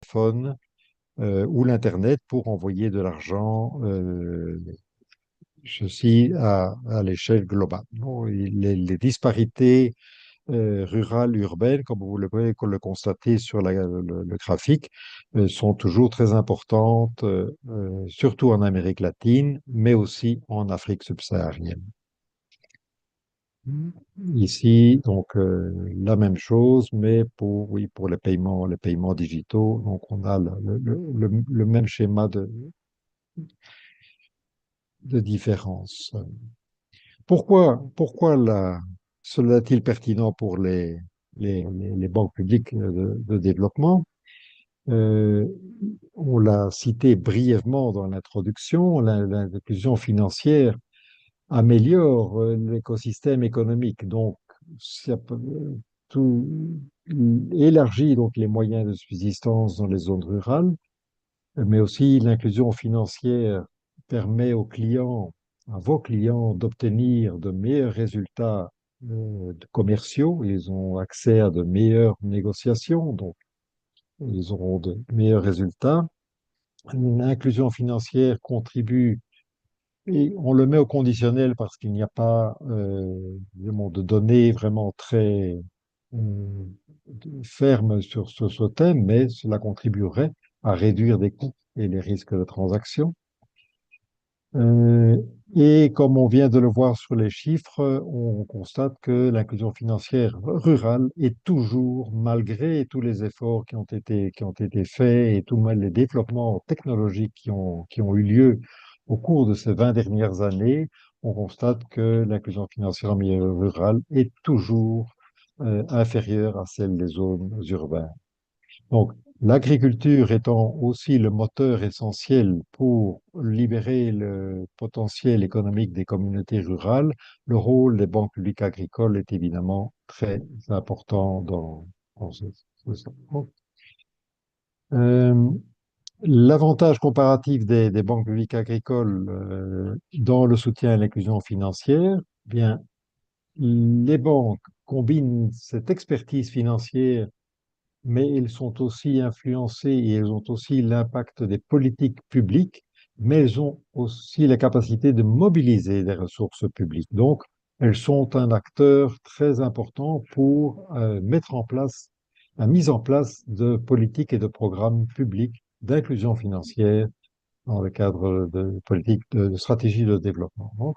téléphone ou l'Internet pour envoyer de l'argent, ceci à l'échelle globale. Bon, les disparités rurales, urbaines, comme vous le pouvez le constater sur le graphique, sont toujours très importantes, surtout en Amérique latine, mais aussi en Afrique subsaharienne. Ici, donc, la même chose, mais pour, oui, pour les paiements digitaux. Donc, on a le même schéma de différence. Pourquoi cela est-il pertinent pour les banques publiques de développement? Euh, on l'a cité brièvement dans l'introduction, l'inclusion financière améliore l'écosystème économique. Donc, ça tout élargit donc les moyens de subsistance dans les zones rurales, mais aussi l'inclusion financière permet aux clients, à vos clients, d'obtenir de meilleurs résultats commerciaux. Ils ont accès à de meilleures négociations, donc ils auront de meilleurs résultats. L'inclusion financière contribue, et on le met au conditionnel parce qu'il n'y a pas vraiment de données vraiment très euh, fermes sur ce thème, mais cela contribuerait à réduire des coûts et les risques de transaction. Euh, et comme on vient de le voir sur les chiffres, on constate que l'inclusion financière rurale est toujours, malgré tous les efforts qui ont été faits et tous les développements technologiques qui ont eu lieu au cours de ces 20 dernières années, on constate que l'inclusion financière en milieu rural est toujours inférieure à celle des zones urbaines. Donc, l'agriculture étant aussi le moteur essentiel pour libérer le potentiel économique des communautés rurales, le rôle des banques publiques agricoles est évidemment très important dans ce sens. Euh, L'avantage comparatif des banques publiques agricoles dans le soutien à l'inclusion financière, bien, les banques combinent cette expertise financière, mais ils sont aussi influencés et ils ont aussi l'impact des politiques publiques, mais elles ont aussi la capacité de mobiliser des ressources publiques. Donc, elles sont un acteur très important pour mettre en place la mise en place de politiques et de programmes publics d'inclusion financière dans le cadre de politiques de stratégie de développement. Donc,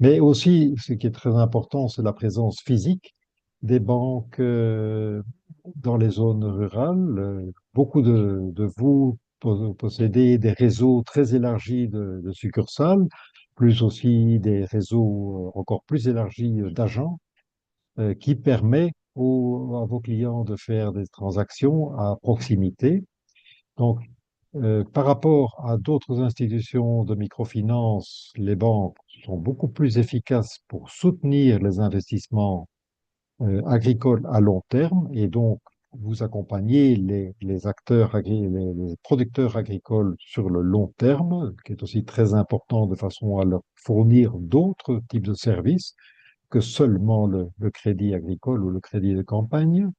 mais aussi, ce qui est très important, c'est la présence physique des banques dans les zones rurales. Beaucoup de vous possédez des réseaux très élargis de succursales, plus aussi des réseaux encore plus élargis d'agents qui permet à vos clients de faire des transactions à proximité. Donc, par rapport à d'autres institutions de microfinance, les banques sont beaucoup plus efficaces pour soutenir les investissements agricoles à long terme et donc vous accompagner les acteurs, les producteurs agricoles sur le long terme, qui est aussi très important de façon à leur fournir d'autres types de services que seulement le crédit agricole ou le crédit de campagne.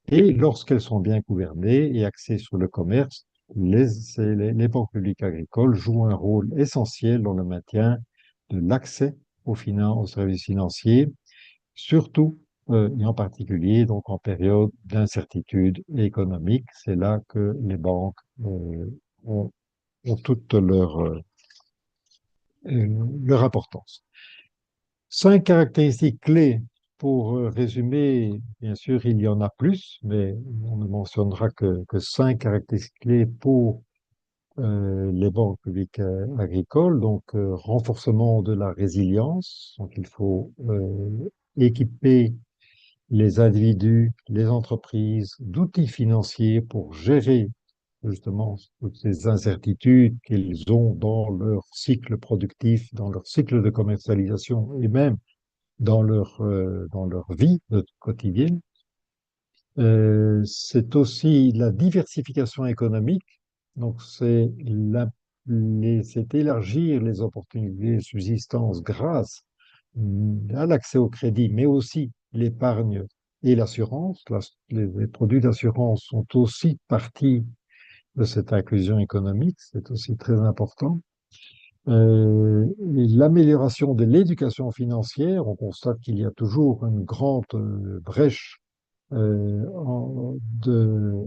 Et lorsqu'elles sont bien gouvernées et axées sur le commerce, les banques publiques agricoles jouent un rôle essentiel dans le maintien de l'accès aux services financiers, surtout et en particulier donc en période d'incertitude économique. C'est là que les banques ont, ont toute leur importance. 5 caractéristiques clés pour résumer, bien sûr, il y en a plus, mais on ne mentionnera que 5 caractéristiques clés pour les banques publiques agricoles. Donc, renforcement de la résilience. Donc, il faut équiper les individus, les entreprises d'outils financiers pour gérer justement toutes ces incertitudes qu'ils ont dans leur cycle productif, dans leur cycle de commercialisation et même dans leur vie quotidienne. C'est aussi la diversification économique. Donc, c'est élargir les opportunités de subsistance grâce à l'accès au crédit, mais aussi l'épargne et l'assurance. Les produits d'assurance sont aussi partie de cette inclusion économique, c'est aussi très important. Et l'amélioration de l'éducation financière, on constate qu'il y a toujours une grande brèche de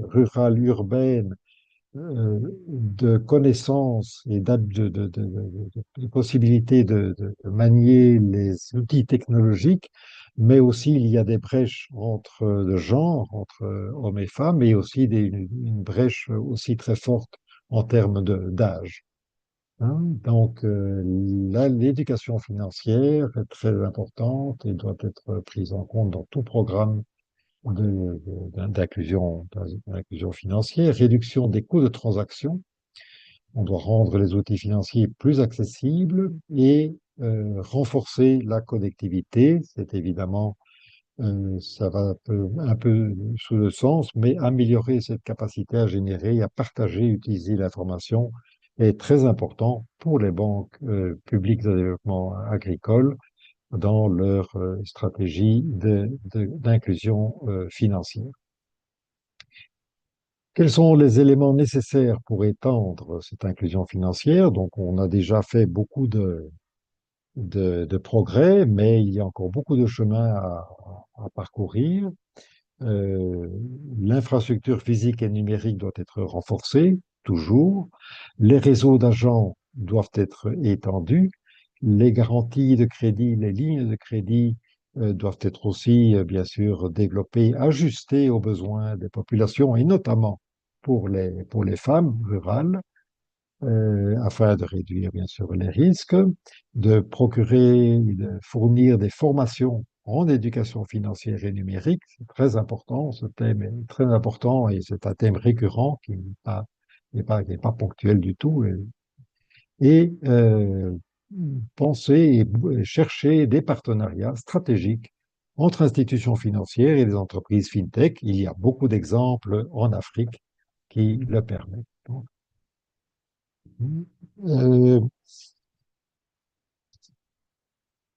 rurale urbaine, de connaissances et de possibilités de manier les outils technologiques, mais aussi il y a des brèches entre de genre, entre hommes et femmes, et aussi une brèche aussi très forte en termes d'âge. Hein. Donc, là, l'éducation financière est très importante et doit être prise en compte dans tout programme d'inclusion financière, réduction des coûts de transaction. On doit rendre les outils financiers plus accessibles et renforcer la connectivité. C'est évidemment, ça va un peu sous le sens, mais améliorer cette capacité à générer, à partager, utiliser l'information est très important pour les banques publiques de développement agricole dans leur stratégie d'inclusion financière. Quels sont les éléments nécessaires pour étendre cette inclusion financière? Donc, on a déjà fait beaucoup de progrès, mais il y a encore beaucoup de chemin à parcourir. Euh, L'infrastructure physique et numérique doit être renforcée, toujours. Les réseaux d'agents doivent être étendus. Les garanties de crédit, les lignes de crédit doivent être aussi, bien sûr, développées, ajustées aux besoins des populations et notamment pour les femmes rurales afin de réduire bien sûr les risques, de procurer, de fournir des formations en éducation financière et numérique. C'est très important, ce thème est très important et c'est un thème récurrent qui qui n'est pas ponctuel du tout. Et penser et chercher des partenariats stratégiques entre institutions financières et les entreprises fintech. Il y a beaucoup d'exemples en Afrique qui le permettent. Donc, euh,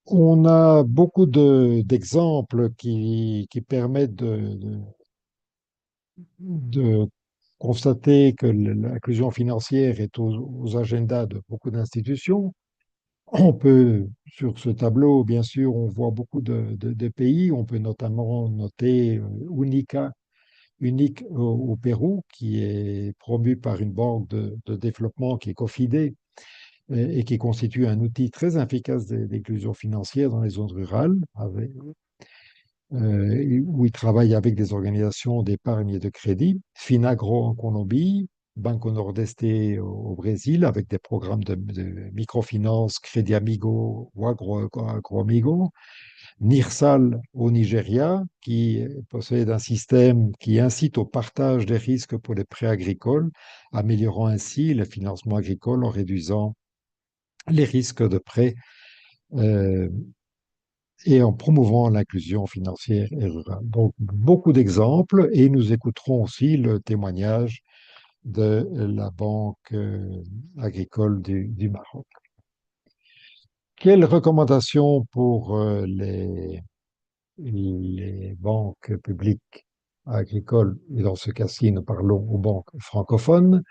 On a beaucoup d'exemples qui permettent de constater que l'inclusion financière est aux agendas de beaucoup d'institutions. On peut, sur ce tableau, bien sûr, on voit beaucoup de pays. On peut notamment noter UNICA, unique au Pérou, qui est promu par une banque de développement qui est cofidée et qui constitue un outil très efficace d'inclusion financière dans les zones rurales, où il travaille avec des organisations d'épargne et de crédit, Finagro en Colombie, Banco Nordeste au Brésil, avec des programmes de microfinance, Crédit Amigo ou Agro Amigo, Nirsal au Nigeria, qui possède un système qui incite au partage des risques pour les prêts agricoles, améliorant ainsi le financement agricole en réduisant les risques de prêts euh, et en promouvant l'inclusion financière et rurale. Donc, beaucoup d'exemples et nous écouterons aussi le témoignage de la Banque agricole du Maroc. Quelles recommandations pour les banques publiques agricoles, et dans ce cas-ci, nous parlons aux banques francophones?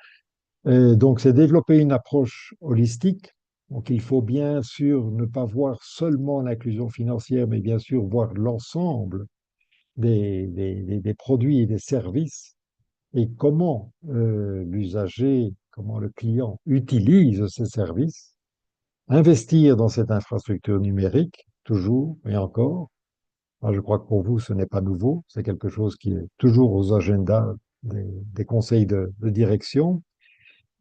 Donc, c'est développer une approche holistique. Donc, il faut bien sûr ne pas voir seulement l'inclusion financière, mais bien sûr voir l'ensemble des produits et des services et comment l'usager, comment le client utilise ces services. Investir dans cette infrastructure numérique, toujours et encore. Moi, je crois que pour vous, ce n'est pas nouveau. C'est quelque chose qui est toujours aux agendas des conseils de direction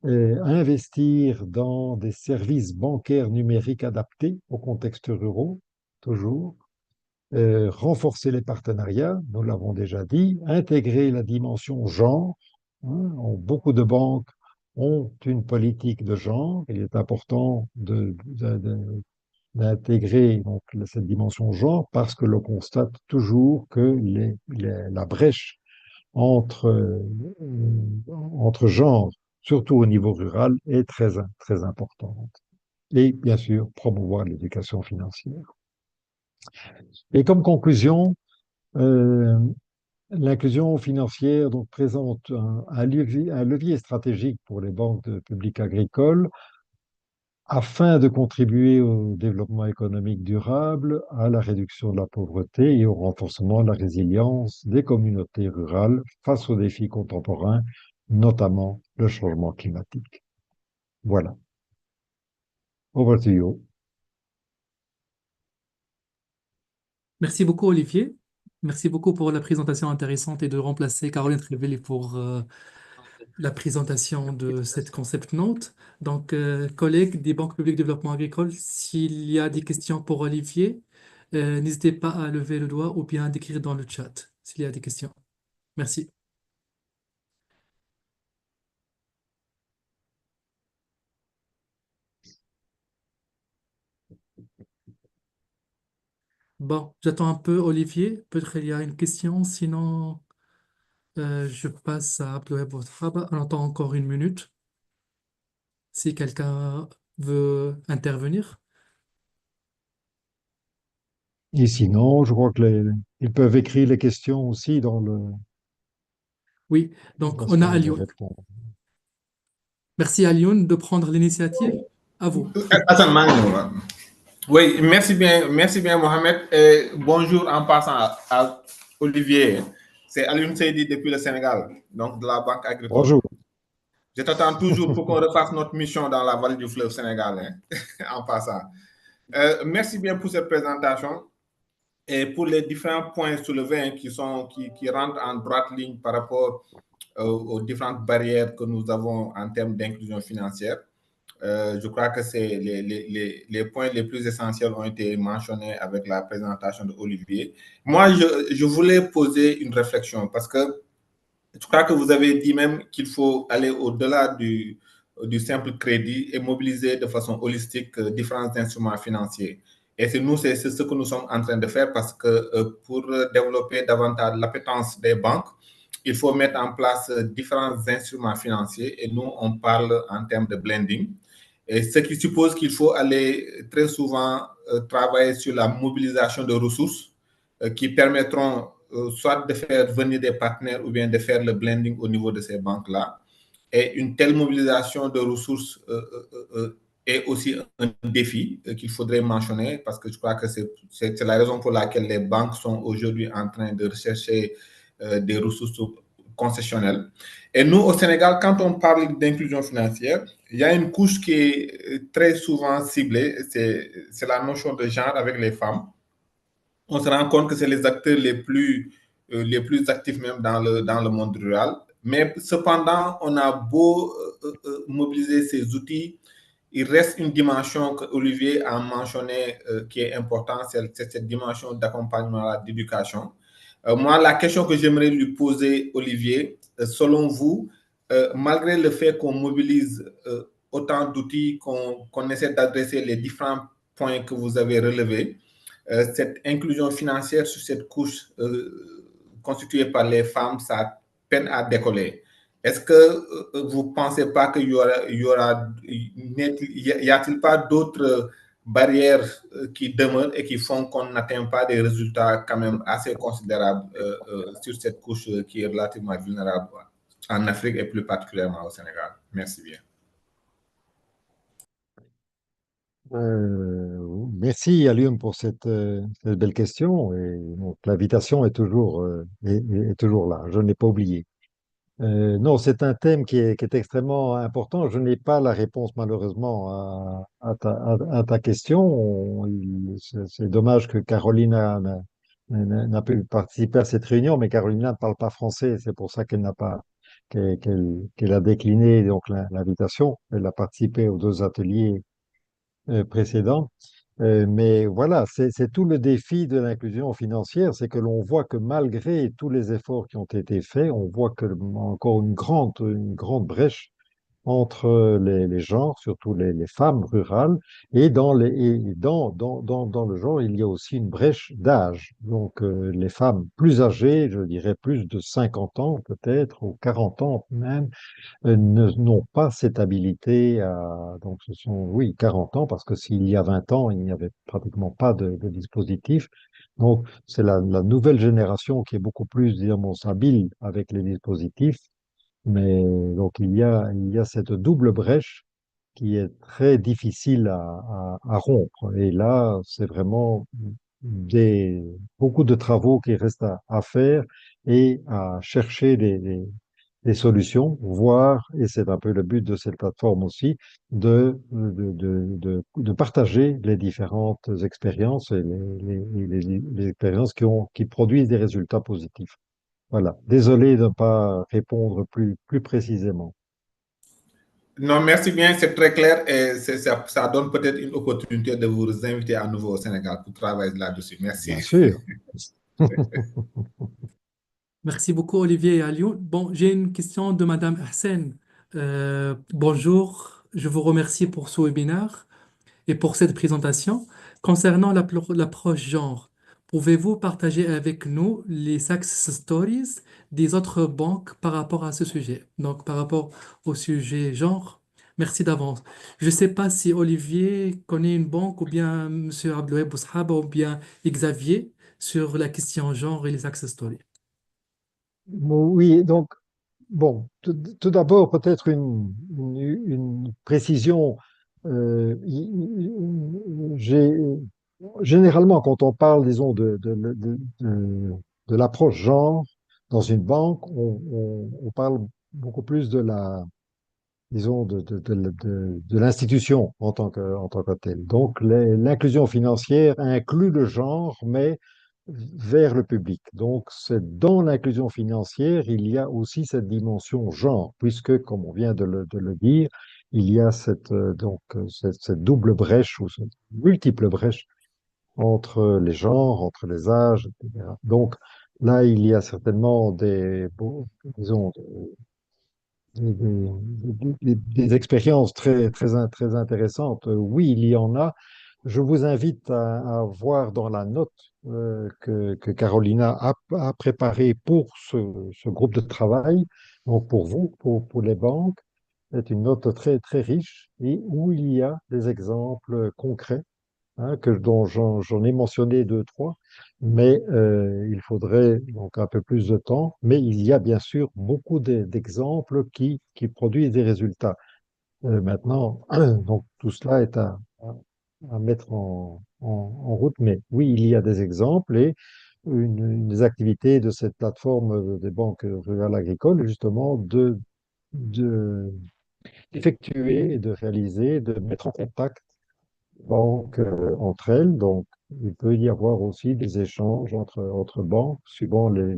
investir dans des services bancaires numériques adaptés aux contextes ruraux, toujours, renforcer les partenariats, nous l'avons déjà dit, intégrer la dimension genre. Hein, beaucoup de banques ont une politique de genre. Il est important d'intégrer donc cette dimension genre parce que l'on constate toujours que la brèche entre, entre genres, surtout au niveau rural, est très importante. Et bien sûr, promouvoir l'éducation financière. Et comme conclusion, euh, L'inclusion financière donc, présente un levier stratégique pour les banques publiques agricoles afin de contribuer au développement économique durable, à la réduction de la pauvreté et au renforcement de la résilience des communautés rurales face aux défis contemporains, notamment le changement climatique. Voilà. Over to you. Merci beaucoup, Olivier. Merci beaucoup pour la présentation intéressante et de remplacer Caroline Trivelli pour la présentation de cette concept note. Donc, collègues des banques publiques de développement agricole, s'il y a des questions pour Olivier, n'hésitez pas à lever le doigt ou bien à d'écrire dans le chat s'il y a des questions. Merci. Bon, j'attends un peu Olivier. Peut-être il y a une question, sinon je passe à Abdouhab Boutraba. On attend encore une minute si quelqu'un veut intervenir. Et sinon, je crois que ils peuvent écrire les questions aussi Oui, donc parce on a qu'on les Alioune. répond. Merci Alioune de prendre l'initiative. À vous. Attends, oui, merci bien Mohamed. Et bonjour en passant à Olivier. C'est Alioune Seydi depuis le Sénégal, donc de la Banque agricole. Bonjour. Je t'attends toujours pour qu'on refasse notre mission dans la vallée du fleuve Sénégal, hein, en passant. Merci bien pour cette présentation et pour les différents points soulevés hein, qui rentrent en droite ligne par rapport aux différentes barrières que nous avons en termes d'inclusion financière. Je crois que c'est les points les plus essentiels ont été mentionnés avec la présentation de Olivier. Moi, je voulais poser une réflexion parce que je crois que vous avez dit même qu'il faut aller au-delà du simple crédit et mobiliser de façon holistique différents instruments financiers. Et c'est ce que nous sommes en train de faire parce que pour développer davantage l'appétence des banques, il faut mettre en place différents instruments financiers et nous, on parle en termes de blending. Et ce qui suppose qu'il faut aller très souvent travailler sur la mobilisation de ressources qui permettront soit de faire venir des partenaires ou bien de faire le blending au niveau de ces banques-là. Et une telle mobilisation de ressources est aussi un défi qu'il faudrait mentionner parce que je crois que c'est la raison pour laquelle les banques sont aujourd'hui en train de rechercher des ressources concessionnelles. Et nous, au Sénégal, quand on parle d'inclusion financière, il y a une couche qui est très souvent ciblée, c'est la notion de genre avec les femmes. On se rend compte que c'est les acteurs les plus actifs même dans le monde rural. Mais cependant, on a beau mobiliser ces outils, il reste une dimension que Olivier a mentionnée qui est importante, c'est cette dimension d'accompagnement, d'éducation. Moi, la question que j'aimerais lui poser, Olivier, selon vous, malgré le fait qu'on mobilise autant d'outils, qu'on essaie d'adresser les différents points que vous avez relevés, cette inclusion financière sur cette couche constituée par les femmes, ça peine à décoller. Est-ce que vous ne pensez pas qu'il y a-t-il pas d'autres barrières qui demeurent et qui font qu'on n'atteint pas des résultats quand même assez considérables sur cette couche qui est relativement vulnérable en Afrique et plus particulièrement au Sénégal? Merci bien. Merci Alioune pour cette belle question. Et donc, l'invitation est toujours là. Je n'ai pas oublié. Non, c'est un thème qui est extrêmement important. Je n'ai pas la réponse malheureusement à ta question. C'est dommage que Carolina n'a pu participer à cette réunion, mais Carolina ne parle pas français. C'est pour ça qu'elle n'a pas qu'elle a décliné donc l'invitation. Elle a participé aux deux ateliers précédents. Mais voilà, c'est tout le défi de l'inclusion financière, c'est que l'on voit que malgré tous les efforts qui ont été faits, on voit que encore une grande brèche entre les genres, surtout les femmes rurales, et dans le genre, il y a aussi une brèche d'âge. Donc, les femmes plus âgées, je dirais plus de 50 ans peut-être, ou 40 ans même, n'ont pas cette habilité donc ce sont, oui, 40 ans, parce que s'il y a 20 ans, il n'y avait pratiquement pas de dispositif. Donc, c'est la nouvelle génération qui est beaucoup plus, disons, habile avec les dispositifs. Mais donc, il y a cette double brèche qui est très difficile à rompre. Et là, c'est vraiment des, beaucoup de travaux qui restent à faire et à chercher des solutions, voire, et c'est un peu le but de cette plateforme aussi, de partager les différentes expériences et les expériences qui produisent des résultats positifs. Voilà. Désolé de ne pas répondre plus précisément. Non, merci bien, c'est très clair et ça donne peut-être une opportunité de vous inviter à nouveau au Sénégal pour travailler là-dessus. Merci. Bien sûr. Merci beaucoup, Olivier et Alioune. Bon, j'ai une question de Madame Hassan. Bonjour, je vous remercie pour ce webinaire et pour cette présentation. Concernant l'approche genre, pouvez-vous partager avec nous les success stories des autres banques par rapport à ce sujet? Donc, par rapport au sujet genre, merci d'avance. Je ne sais pas si Olivier connaît une banque ou bien Monsieur Abdelwaheb Boussahaba ou bien Xavier sur la question genre et les success stories. Bon, oui, donc, bon, tout d'abord, peut-être une précision. J'ai, généralement, quand on parle, disons, de l'approche genre dans une banque, on parle beaucoup plus de la, disons, de l'institution en tant que telle. Donc, l'inclusion financière inclut le genre, mais vers le public. Donc, c'est dans l'inclusion financière, il y a aussi cette dimension genre, puisque, comme on vient de le dire, il y a cette double brèche ou cette multiple brèche entre les genres, entre les âges, etc. Donc, là, il y a certainement disons, des expériences très intéressantes. Oui, il y en a. Je vous invite à voir dans la note que Carolina a préparée pour ce groupe de travail, donc pour vous, pour les banques. C'est une note très riche et où il y a des exemples concrets dont j'en ai mentionné deux, trois, mais il faudrait donc un peu plus de temps. Mais il y a bien sûr beaucoup d'exemples qui produisent des résultats. Maintenant, donc tout cela est à mettre en route, mais oui, il y a des exemples et une des activités de cette plateforme des banques rurales agricoles, justement, de, d'effectuer et de réaliser, de mettre en contact banques entre elles. Donc, il peut y avoir aussi des échanges entre banques suivant les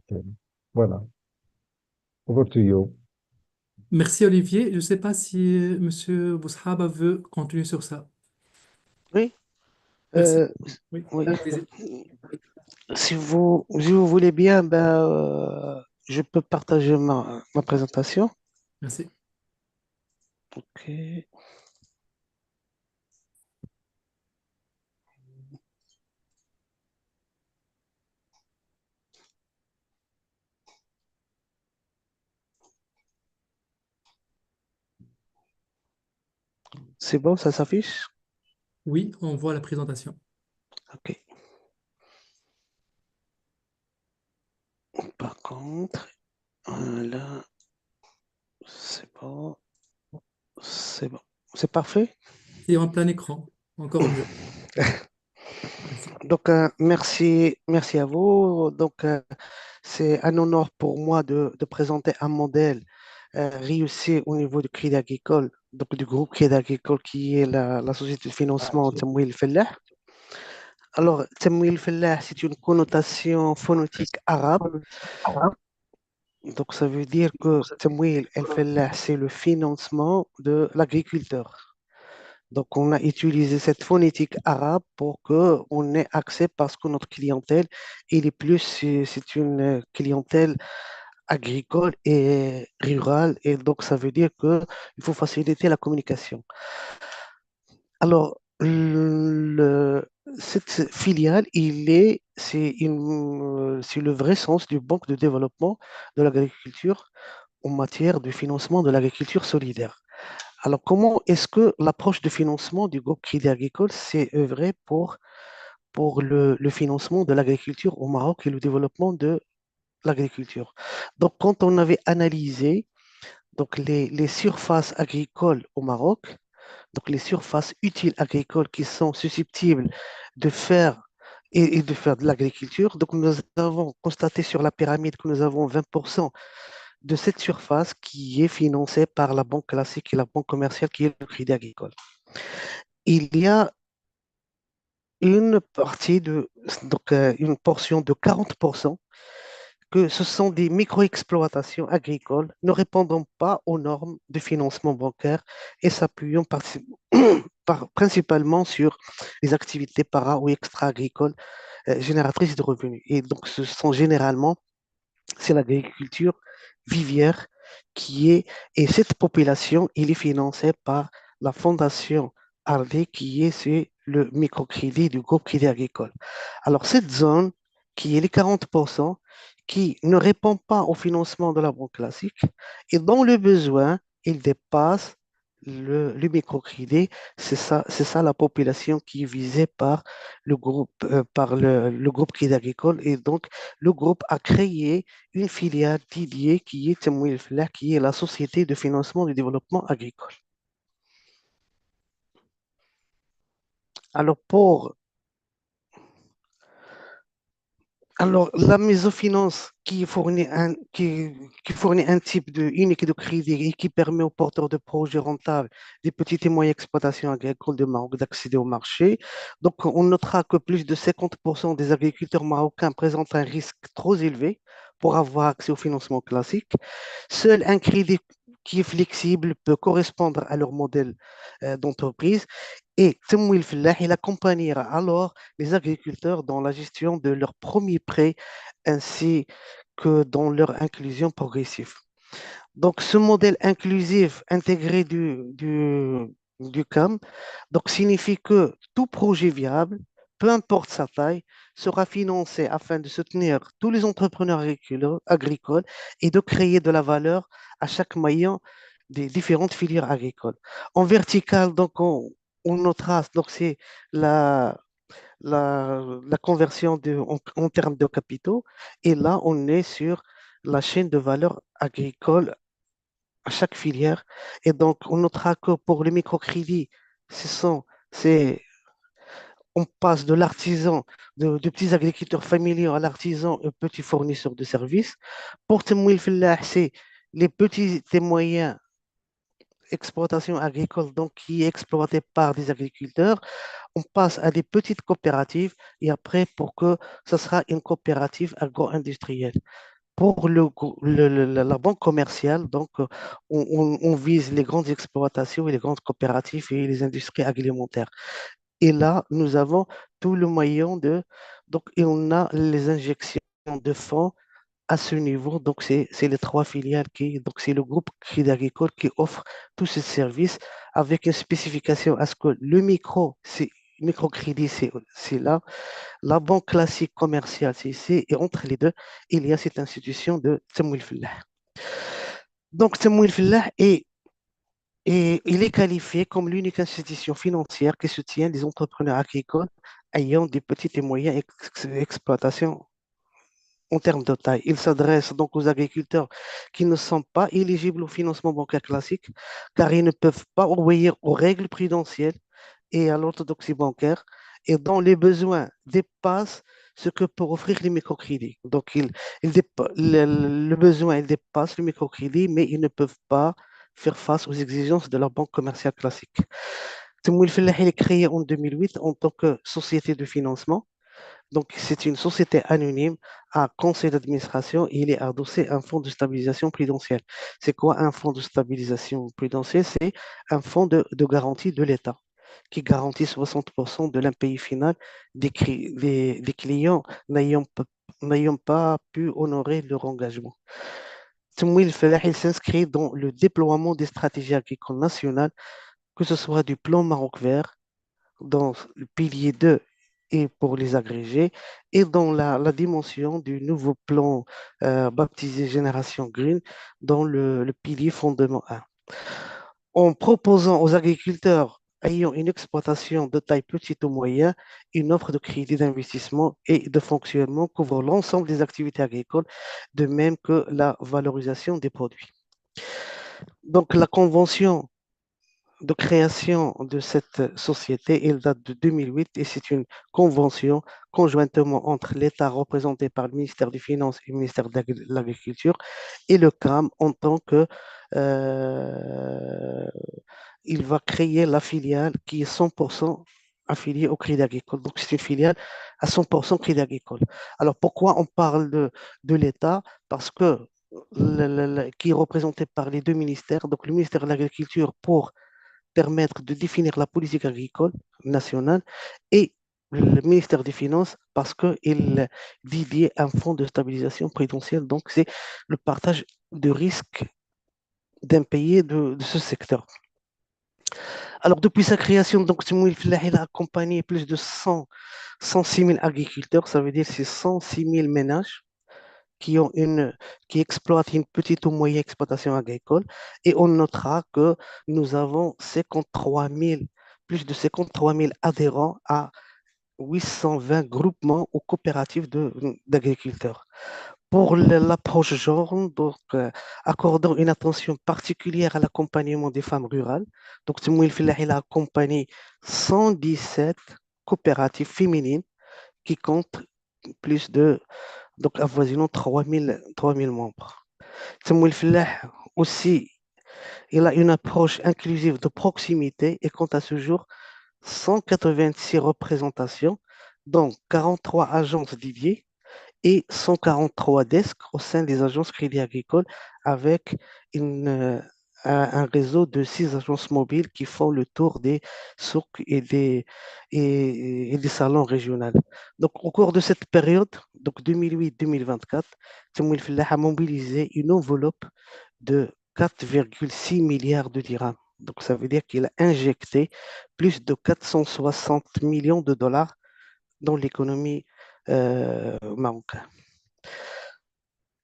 thèmes. Voilà. Over to you. Merci Olivier. Je ne sais pas si Monsieur Boussahaba veut continuer sur ça. Oui, Merci. euh, Oui, oui. allez-y. Si vous voulez bien, ben, je peux partager ma présentation. Merci. Ok. C'est bon, ça s'affiche? Oui, on voit la présentation. Ok. Par contre, là, c'est bon, c'est bon. C'est parfait? C'est en plein écran. Encore mieux. Merci. Donc, merci à vous. Donc, c'est un honneur pour moi de présenter un modèle réussi au niveau du Crédit Agricole, donc du groupe Crédit Agricole qui est la société de financement Tamwil Fellah. Alors, Tamwil Fellah, c'est une connotation phonétique arabe. Donc, ça veut dire que Tamwil El Fellah, c'est le financement de l'agriculteur. Donc, on a utilisé cette phonétique arabe pour qu'on ait accès parce que notre clientèle, il est plus, c'est une clientèle agricole et rurale. Et donc, ça veut dire qu'il faut faciliter la communication. Alors, cette filiale, c'est le vrai sens du banque de développement de l'agriculture en matière de financement de l'agriculture solidaire. Alors, comment est-ce que l'approche de financement du groupe Crédit Agricole s'est œuvrée pour pour le financement de l'agriculture au Maroc et le développement de l'agriculture. Donc, quand on avait analysé donc, les surfaces agricoles au Maroc, donc les surfaces utiles agricoles qui sont susceptibles de faire et de faire de l'agriculture, donc nous avons constaté sur la pyramide que nous avons 20% de cette surface qui est financée par la banque classique et la banque commerciale qui est le Crédit Agricole. Il y a une partie une portion de 40% que ce sont des micro-exploitations agricoles ne répondant pas aux normes de financement bancaire et s'appuyant principalement sur les activités para- ou extra-agricoles génératrices de revenus. Et donc, ce sont généralement, c'est l'agriculture vivière qui est, et cette population, il est financée par la fondation Ardé, c'est le microcrédit du groupe Crédit Agricole. Alors, cette zone, qui est les 40%, qui ne répond pas au financement de la banque classique, et dont le besoin, il dépasse le microcrédit, c'est ça la population qui est visée par le groupe Crédit Agricole. Et donc, le groupe a créé une filiale dédiée qui est Temwil Flah, qui est la Société de financement du développement agricole. Alors, la mésofinance qui fournit un type unique de crédit et qui permet aux porteurs de projets rentables des petites et moyennes exploitations agricoles de Maroc d'accéder au marché. Donc, on notera que plus de 50% des agriculteurs marocains présentent un risque trop élevé pour avoir accès au financement classique. Seul un crédit qui est flexible peut correspondre à leur modèle d'entreprise. Et Temwil Fellah, il accompagnera alors les agriculteurs dans la gestion de leurs premiers prêts ainsi que dans leur inclusion progressive. Donc, ce modèle inclusif intégré du CAM donc, signifie que tout projet viable, peu importe sa taille, sera financé afin de soutenir tous les entrepreneurs agricoles et de créer de la valeur à chaque maillon des différentes filières agricoles. En vertical, donc, on notera, donc c'est la, la conversion en termes de capitaux. Et là, on est sur la chaîne de valeur agricole à chaque filière. Et donc, on notera que pour le microcrédit, c'est, on passe de l'artisan, de petits agriculteurs familiaux à l'artisan et petits fournisseurs de services. Pour Temwil Fellah, c'est les petits et moyens exploitations agricoles donc, qui est exploitée par des agriculteurs. On passe à des petites coopératives et après, pour que ce sera une coopérative agro-industrielle. Pour la banque commerciale, donc, on vise les grandes exploitations et les grandes coopératives et les industries alimentaires. Et là, nous avons tout le moyen donc, et on a les injections de fonds à ce niveau. Donc, c'est les trois filiales donc c'est le groupe Crédit Agricole qui offre tous ces services avec une spécification à ce que le microcrédit, c'est là, la banque classique commerciale, c'est ici, et entre les deux, il y a cette institution de Temwil Fellah. Donc, Temwil Fellah et il est qualifié comme l'unique institution financière qui soutient les entrepreneurs agricoles ayant des petites et moyennes exploitations en termes de taille. Il s'adresse donc aux agriculteurs qui ne sont pas éligibles au financement bancaire classique car ils ne peuvent pas obéir aux règles prudentielles et à l'orthodoxie bancaire et dont les besoins dépassent ce que peut offrir les microcrédits. Donc, le besoin, il dépasse le microcrédit, mais ils ne peuvent pas faire face aux exigences de leur banque commerciale classique. Temwil Fellah est créé en 2008 en tant que société de financement. Donc, c'est une société anonyme à conseil d'administration et il est adossé à un fonds de stabilisation prudentielle. C'est quoi un fonds de stabilisation prudentielle? C'est un fonds de garantie de l'État qui garantit 60% de l'impayé final des clients n'ayant pas pu honorer leur engagement. Temwil Fellah, il s'inscrit dans le déploiement des stratégies agricoles nationales, que ce soit du plan Maroc vert, dans le pilier 2 et pour les agrégés, et dans la dimension du nouveau plan baptisé Génération Green, dans le pilier fondement 1. En proposant aux agriculteurs ayant une exploitation de taille petite ou moyenne, une offre de crédit d'investissement et de fonctionnement couvre l'ensemble des activités agricoles, de même que la valorisation des produits. Donc, la convention de création de cette société, elle date de 2008 et c'est une convention conjointement entre l'État représenté par le ministère des Finances et le ministère de l'Agriculture et le CAM en tant que il va créer la filiale qui est 100% affiliée au Crédit Agricole. Donc, c'est une filiale à 100% Crédit Agricole. Alors, pourquoi on parle de l'État? Parce que qui est représenté par les deux ministères, donc le ministère de l'Agriculture pour permettre de définir la politique agricole nationale et le ministère des Finances parce qu'il dédie un fonds de stabilisation prudentielle. Donc, c'est le partage de risques d'un pays de ce secteur. Alors, depuis sa création, donc, Timoun Fellah, il a accompagné plus de 106 000 agriculteurs, ça veut dire c'est 106 000 ménages qui exploitent une petite ou moyenne exploitation agricole. Et on notera que nous avons 53 000, plus de 53 000 adhérents à 820 groupements ou coopératives d'agriculteurs. Pour l'approche genre, donc, accordant une attention particulière à l'accompagnement des femmes rurales. Donc, Timoun Fellah, il a accompagné 117 coopératives féminines qui comptent plus de donc avoisinant 3000 membres. Samuel Fellah aussi, il a une approche inclusive de proximité et compte à ce jour 186 représentations, dont 43 agences dédiées et 143 desks au sein des agences Crédit Agricole avec un réseau de 6 agences mobiles qui font le tour des souks et des salons régionaux. Donc, au cours de cette période, donc 2008-2024, Samuel Fellah a mobilisé une enveloppe de 4,6 milliards de dirhams. Donc, ça veut dire qu'il a injecté plus de 460 millions de dollars dans l'économie marocaine.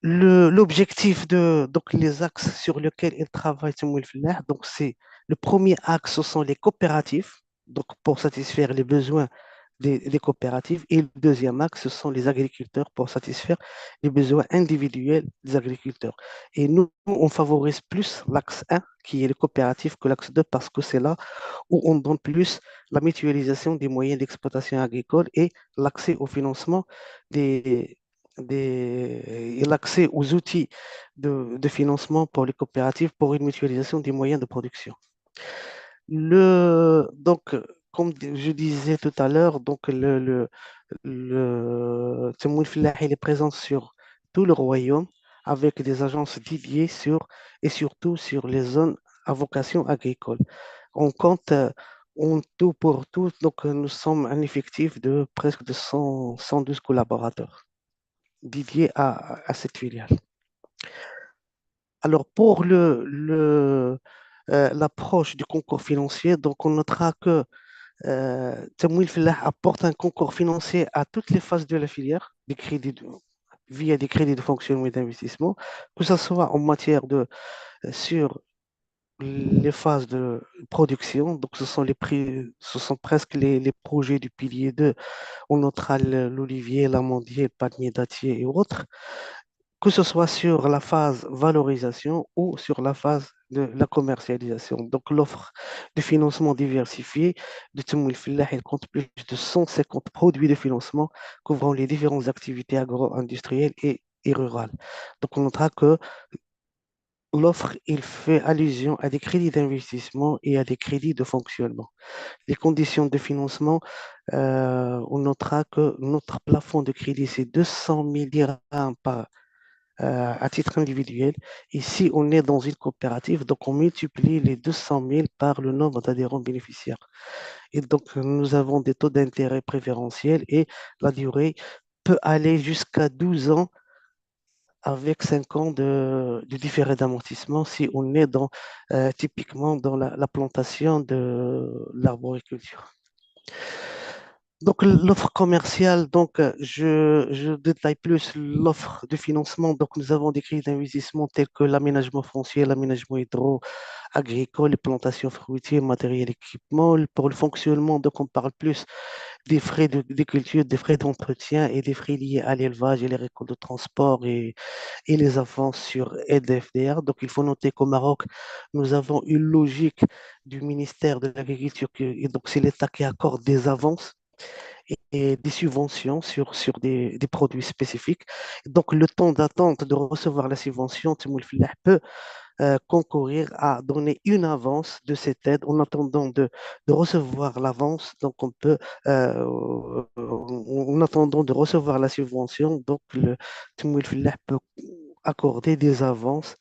L'objectif donc les axes sur lesquels il travaille Samuel Fellah, donc c'est le premier axe, ce sont les coopératives, donc pour satisfaire les besoins des coopératives, et le deuxième axe, ce sont les agriculteurs pour satisfaire les besoins individuels des agriculteurs. Et nous, on favorise plus l'axe 1, qui est les coopératives, que l'axe 2, parce que c'est là où on donne plus la mutualisation des moyens d'exploitation agricole et l'accès au financement et l'accès aux outils de financement pour les coopératives pour une mutualisation des moyens de production. Donc, comme je disais tout à l'heure, donc Timoun Fellah, il est présent sur tout le royaume avec des agences dédiées et surtout sur les zones à vocation agricole. On compte en tout pour tout, donc nous sommes un effectif de presque de 112 collaborateurs dédiés à cette filiale. Alors, pour l'approche du concours financier, donc on notera que Tamoul Fellah apporte un concours financier à toutes les phases de la filière, via des crédits de fonctionnement et d'investissement, que ce soit en matière sur les phases de production, donc ce sont presque les projets du pilier 2, on notera l'olivier, l'amandier, le palmier dattier et autres, que ce soit sur la phase valorisation ou sur la phase de la commercialisation. Donc, l'offre de financement diversifié de Tamoul Fellah, elle compte plus de 150 produits de financement couvrant les différentes activités agro-industrielles et rurales. Donc, on notera que l'offre, il fait allusion à des crédits d'investissement et à des crédits de fonctionnement. Les conditions de financement, on notera que notre plafond de crédit, c'est 200 000 dirhams à titre individuel. Ici, on est dans une coopérative, donc on multiplie les 200 000 par le nombre d'adhérents bénéficiaires. Et donc, nous avons des taux d'intérêt préférentiels et la durée peut aller jusqu'à 12 ans avec 5 ans de différé d'amortissement si on est typiquement dans la plantation de l'arboriculture. Donc, l'offre commerciale, je détaille plus l'offre de financement. Donc, nous avons des crédits d'investissement tels que l'aménagement foncier, l'aménagement hydro-agricole, les plantations fruitières, matériel, équipement. Pour le fonctionnement, donc, on parle plus des frais de culture, des frais d'entretien et des frais liés à l'élevage et les récoltes de transport et les avances sur aide FDR. Donc, il faut noter qu'au Maroc, nous avons une logique du ministère de l'Agriculture, et donc c'est l'État qui accorde des avances et des subventions sur des produits spécifiques. Donc, le temps d'attente de recevoir la subvention, Timoul Fillah, peut concourir à donner une avance de cette aide en attendant de recevoir l'avance. Donc, en attendant de recevoir la subvention, donc le Timoul Fillah peut accorder des avances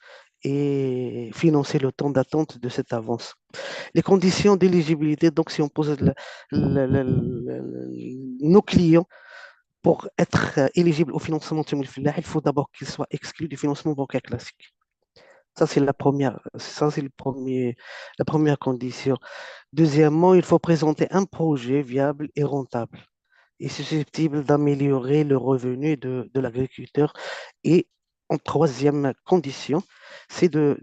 et financer le temps d'attente de cette avance. Les conditions d'éligibilité, donc si on pose nos clients pour être éligibles au financement de Timoul Fillah, il faut d'abord qu'ils soient exclus du financement bancaire classique. Ça c'est la première condition. Deuxièmement, il faut présenter un projet viable et rentable et susceptible d'améliorer le revenu de l'agriculteur. Et en troisième condition, c'est de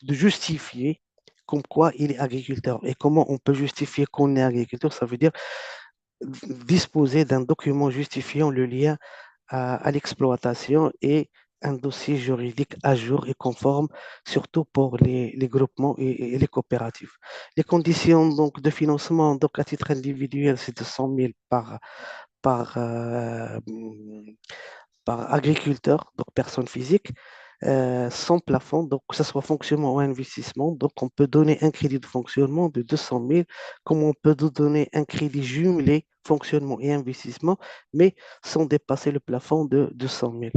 justifier comme quoi il est agriculteur. Et comment on peut justifier qu'on est agriculteur? Ça veut dire disposer d'un document justifiant le lien à l'exploitation et un dossier juridique à jour et conforme, surtout pour les groupements et les coopératives. Les conditions donc, de financement donc, à titre individuel, c'est de 100 000 par, euh, par agriculteur, donc personne physique, sans plafond, donc que ce soit fonctionnement ou investissement. Donc, on peut donner un crédit de fonctionnement de 200 000, comme on peut donner un crédit jumelé fonctionnement et investissement, mais sans dépasser le plafond de 200 000.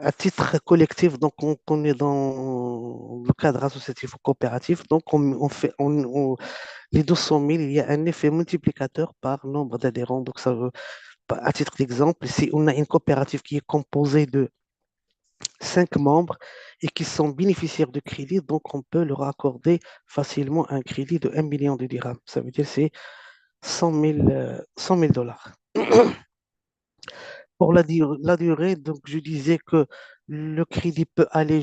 À titre collectif, donc on est dans le cadre associatif ou coopératif, donc les 200 000, il y a un effet multiplicateur par nombre d'adhérents. Donc, à titre d'exemple, si on a une coopérative qui est composée de 5 membres et qui sont bénéficiaires de crédit, donc on peut leur accorder facilement un crédit de 1 million de dirhams. Ça veut dire que c'est 100 000 dollars. Pour la durée, donc je disais que le crédit peut aller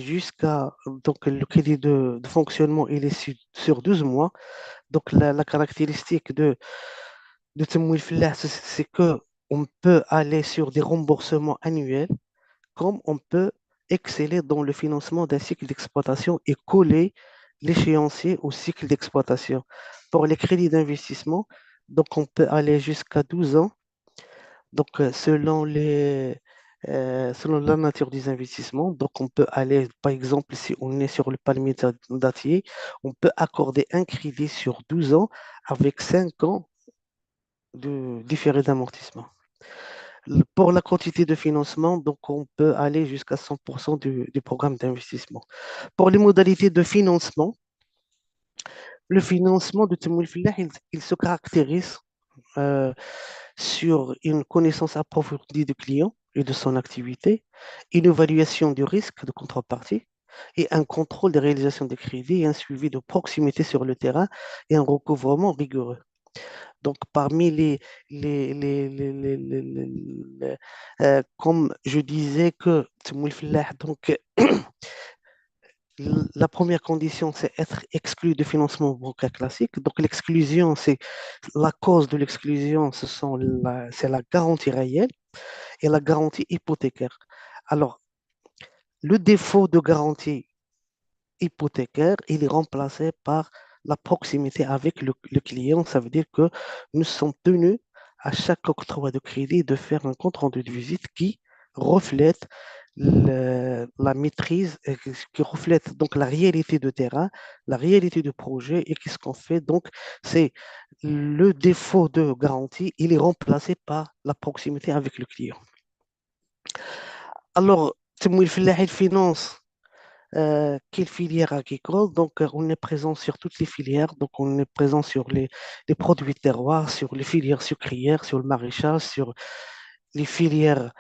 donc le crédit de fonctionnement, il est sur 12 mois. Donc la caractéristique de Temoul Fillah, c'est que on peut aller sur des remboursements annuels comme on peut exceller dans le financement d'un cycle d'exploitation et coller l'échéancier au cycle d'exploitation. Pour les crédits d'investissement, donc on peut aller jusqu'à 12 ans. Donc selon la nature des investissements, donc on peut aller, par exemple, si on est sur le palmier dattier, on peut accorder un crédit sur 12 ans avec 5 ans de différé d'amortissement. Pour la quantité de financement, donc on peut aller jusqu'à 100% du programme d'investissement. Pour les modalités de financement, le financement de Temoul Fillah, il se caractérise euh, sur une connaissance approfondie du client et de son activité, une évaluation du risque de contrepartie et un contrôle des réalisations des crédits et un suivi de proximité sur le terrain et un recouvrement rigoureux. Donc, parmi comme je disais que Temoul Fillah, donc la première condition, c'est être exclu de financement bancaire classique. Donc, l'exclusion, c'est la cause de l'exclusion, c'est la garantie réelle et la garantie hypothécaire. Alors, le défaut de garantie hypothécaire, il est remplacé par la proximité avec le client. Ça veut dire que nous sommes tenus à chaque octroi de crédit de faire un compte rendu de visite qui reflète la maîtrise, qui reflète donc la réalité de terrain, la réalité du projet et qu'est-ce qu'on fait. Donc, c'est le défaut de garantie, il est remplacé par la proximité avec le client. Alors, Timoul Fillah, il finance quelle filière agricole. Donc, on est présent sur toutes les filières. Donc, on est présent sur les produits de terroir, sur les filières sucrières, sur le maraîchage, sur les filières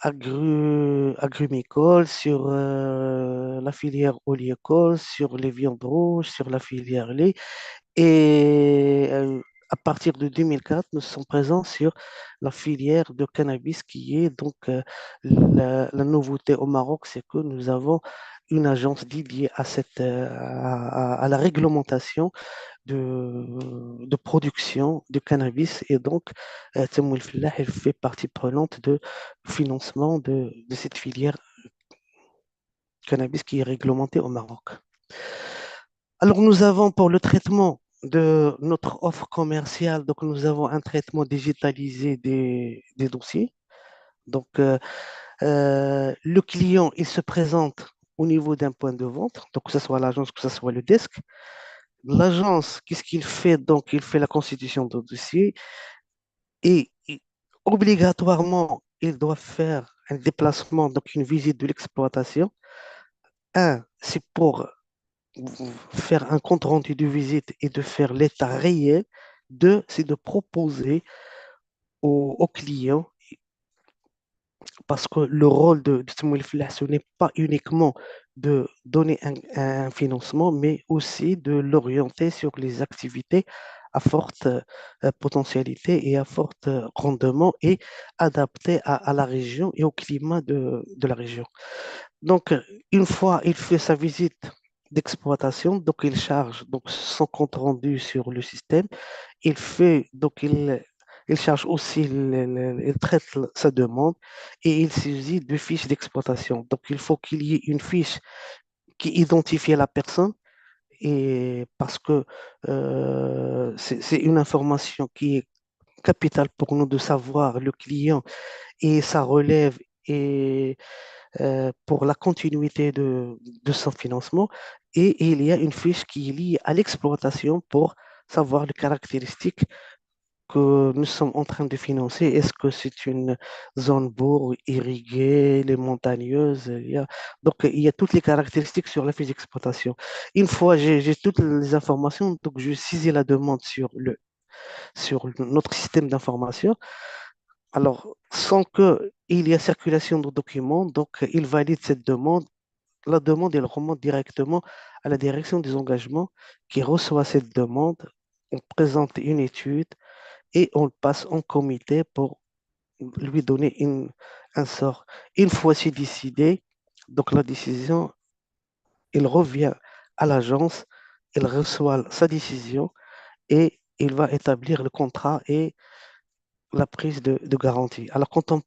agrumicoles, sur la filière oléicole, sur les viandes rouges, sur la filière lait. Et à partir de 2004, nous sommes présents sur la filière de cannabis qui est donc la nouveauté au Maroc, c'est que nous avons une agence dédiée à la réglementation de production de cannabis et donc Tamoul Fellah, elle fait partie prenante de financement de cette filière cannabis qui est réglementée au Maroc. Alors, nous avons pour le traitement de notre offre commerciale, donc nous avons un traitement digitalisé des dossiers. Donc, le client, il se présente au niveau d'un point de vente, donc que ce soit l'agence, que ce soit le desk. L'agence, qu'est-ce qu'il fait? Donc, il fait la constitution de dossier et obligatoirement, il doit faire un déplacement, donc une visite de l'exploitation. Un, c'est pour faire un compte rendu de visite et de faire l'état réel. Deux, c'est de proposer aux clients, parce que le rôle de Tamoul Fellah, ce n'est pas uniquement de donner un financement, mais aussi de l'orienter sur les activités à forte potentialité et à fort rendement et adaptées à la région et au climat de la région. Donc, une fois il fait sa visite d'exploitation, donc il charge donc son compte rendu sur le système. Il fait donc il charge aussi, il traite sa demande et il saisit deux fiches d'exploitation. Donc, il faut qu'il y ait une fiche qui identifie la personne et parce que c'est une information qui est capitale pour nous de savoir le client et sa relève et pour la continuité de son financement. Et il y a une fiche qui est liée à l'exploitation pour savoir les caractéristiques que nous sommes en train de financer. Est-ce que c'est une zone bourg, irriguée, les montagneuses? Donc, il y a toutes les caractéristiques sur la fiche d'exploitation. Une fois j'ai toutes les informations, donc je saisis la demande sur notre système d'information. Alors, sans qu'il y ait circulation de documents, donc il valide cette demande. La demande, elle remonte directement à la direction des engagements qui reçoit cette demande. On présente une étude et on le passe en comité pour lui donner un sort. Une fois c'est décidé, donc la décision, il revient à l'agence, il reçoit sa décision et il va établir le contrat et la prise de garantie. Alors, quand on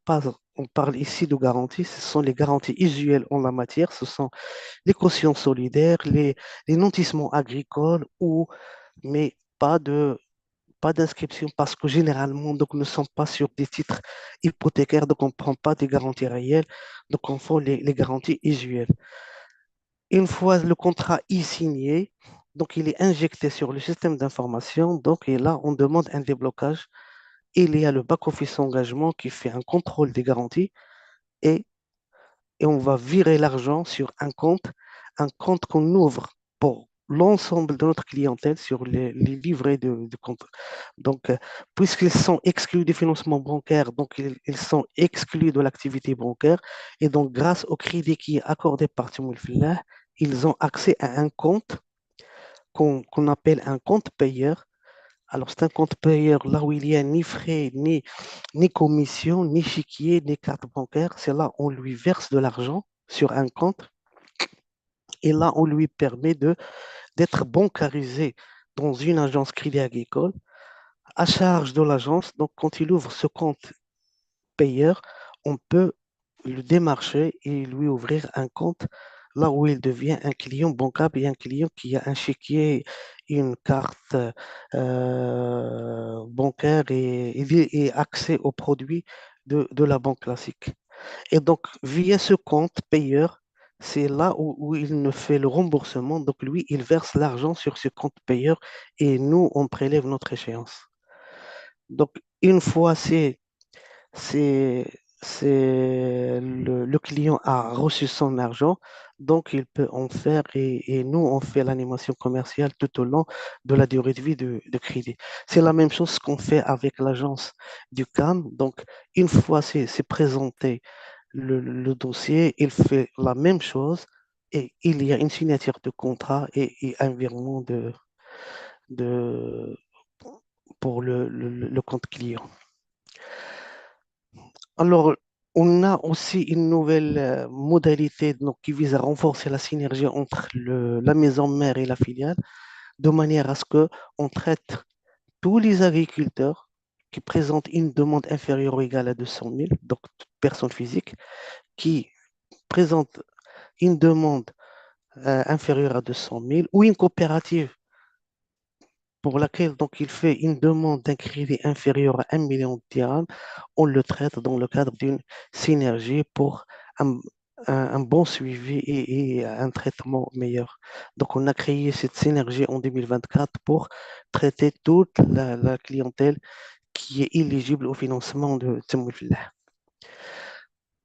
parle ici de garantie, ce sont les garanties usuelles en la matière, ce sont les cautions solidaires, les nantissements agricoles, mais pas d'inscription parce que généralement, donc, nous ne sommes pas sur des titres hypothécaires, donc on ne prend pas des garanties réelles, donc on fait les garanties usuelles. Une fois le contrat est signé, donc il est injecté sur le système d'information, donc et là, on demande un déblocage. Il y a le back-office engagement qui fait un contrôle des garanties et, et on va virer l'argent sur un compte qu'on ouvre pour l'ensemble de notre clientèle sur les livrets de compte. Donc, puisqu'ils sont exclus du financement bancaire, donc ils sont exclus de l'activité bancaire et donc grâce au crédit qui est accordé par Timoul Fillah, ils ont accès à un compte qu'on appelle un compte payeur. Alors, c'est un compte payeur là où il n'y a ni frais, ni commission, ni chéquier, ni carte bancaire. C'est là où on lui verse de l'argent sur un compte et là, on lui permet d'être bancarisé dans une agence Crédit Agricole à charge de l'agence. Donc, quand il ouvre ce compte payeur, on peut le démarcher et lui ouvrir un compte là où il devient un client bancable et un client qui a un chéquier, une carte bancaire et accès aux produits de la banque classique. Et donc, via ce compte payeur, c'est là où il ne fait le remboursement. Donc, lui, il verse l'argent sur ce compte payeur et nous, on prélève notre échéance. Donc, une fois c'est, le client a reçu son argent, donc il peut en faire et nous, on fait l'animation commerciale tout au long de la durée de vie de crédit. C'est la même chose qu'on fait avec l'agence du CAM. Donc, une fois c'est présenté le dossier, il fait la même chose et il y a une signature de contrat et un virement de, pour le compte client. Alors, on a aussi une nouvelle modalité donc, qui vise à renforcer la synergie entre la maison mère et la filiale, de manière à ce qu'on traite tous les agriculteurs qui présentent une demande inférieure ou égale à 200 000, donc toute personne physique, qui présente une demande inférieure à 200 000 ou une coopérative pour laquelle donc, il fait une demande d'un crédit inférieur à 1 million de dirhams, on le traite dans le cadre d'une synergie pour un, un bon suivi et un traitement meilleur. Donc, on a créé cette synergie en 2024 pour traiter toute la clientèle qui est éligible au financement de Timoul Fillah.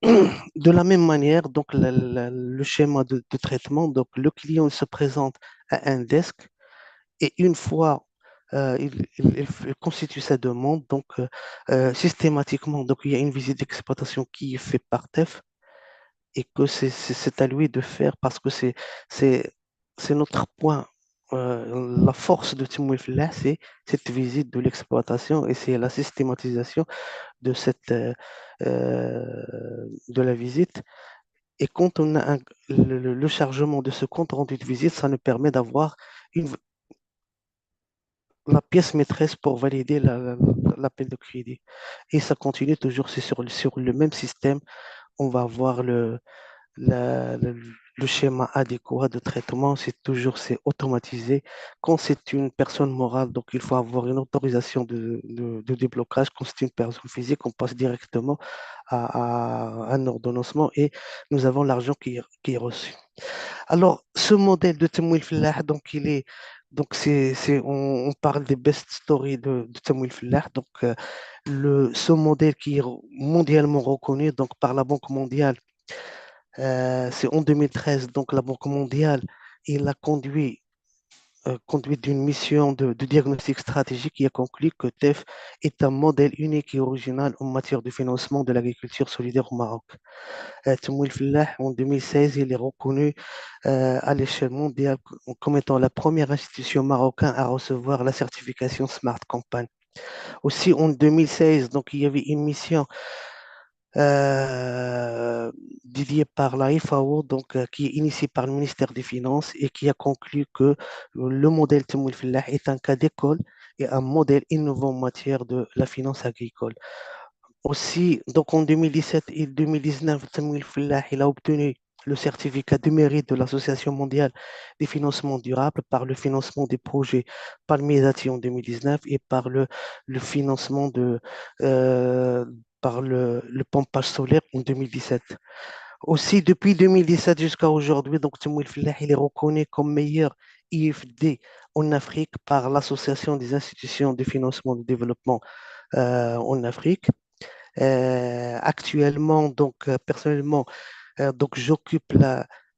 De la même manière, donc, le schéma de traitement, donc, le client se présente à un desk et une fois il constitue sa demande, donc systématiquement, donc, il y a une visite d'exploitation qui est faite par TEF et que c'est à lui de faire parce que c'est c'est notre point. La force de Timoul Fillah, c'est cette visite de l'exploitation et c'est la systématisation de de la visite. Et quand on a le chargement de ce compte rendu de visite, ça nous permet d'avoir la pièce maîtresse pour valider l'appel de crédit. Et ça continue toujours, c'est sur le même système. On va avoir la- le, le schéma adéquat de traitement, c'est automatisé. Quand c'est une personne morale, donc il faut avoir une autorisation de déblocage. Quand c'est une personne physique, on passe directement à un ordonnancement et nous avons l'argent qui est reçu. Alors, ce modèle de Temwil Fillah, donc il est, donc on parle des best stories de Temwil Fillah. Donc, ce modèle qui est mondialement reconnu donc par la Banque mondiale, c'est en 2013. Donc, la Banque mondiale, il a conduit d'une mission de diagnostic stratégique qui a conclu que TEF est un modèle unique et original en matière de financement de l'agriculture solidaire au Maroc. Temwil Fillah, en 2016, il est reconnu à l'échelle mondiale comme étant la première institution marocaine à recevoir la certification Smart Campaign. Aussi, en 2016, donc, il y avait une mission euh, dédiée par la FAO, donc, qui est initiée par le ministère des Finances et qui a conclu que le modèle Temwil Fillah est un cas d'école et un modèle innovant en matière de la finance agricole. Aussi, donc en 2017 et 2019, Samuel Fillah, il a obtenu le certificat de mérite de l'Association mondiale des financements durables par le financement des projets Palmiers en 2019 et par le financement par le pompage solaire en 2017. Aussi, depuis 2017 jusqu'à aujourd'hui, donc Samuel Fillah, il est reconnu comme meilleur IFD en Afrique par l'Association des institutions de financement de développement en Afrique. Actuellement, donc personnellement, donc j'occupe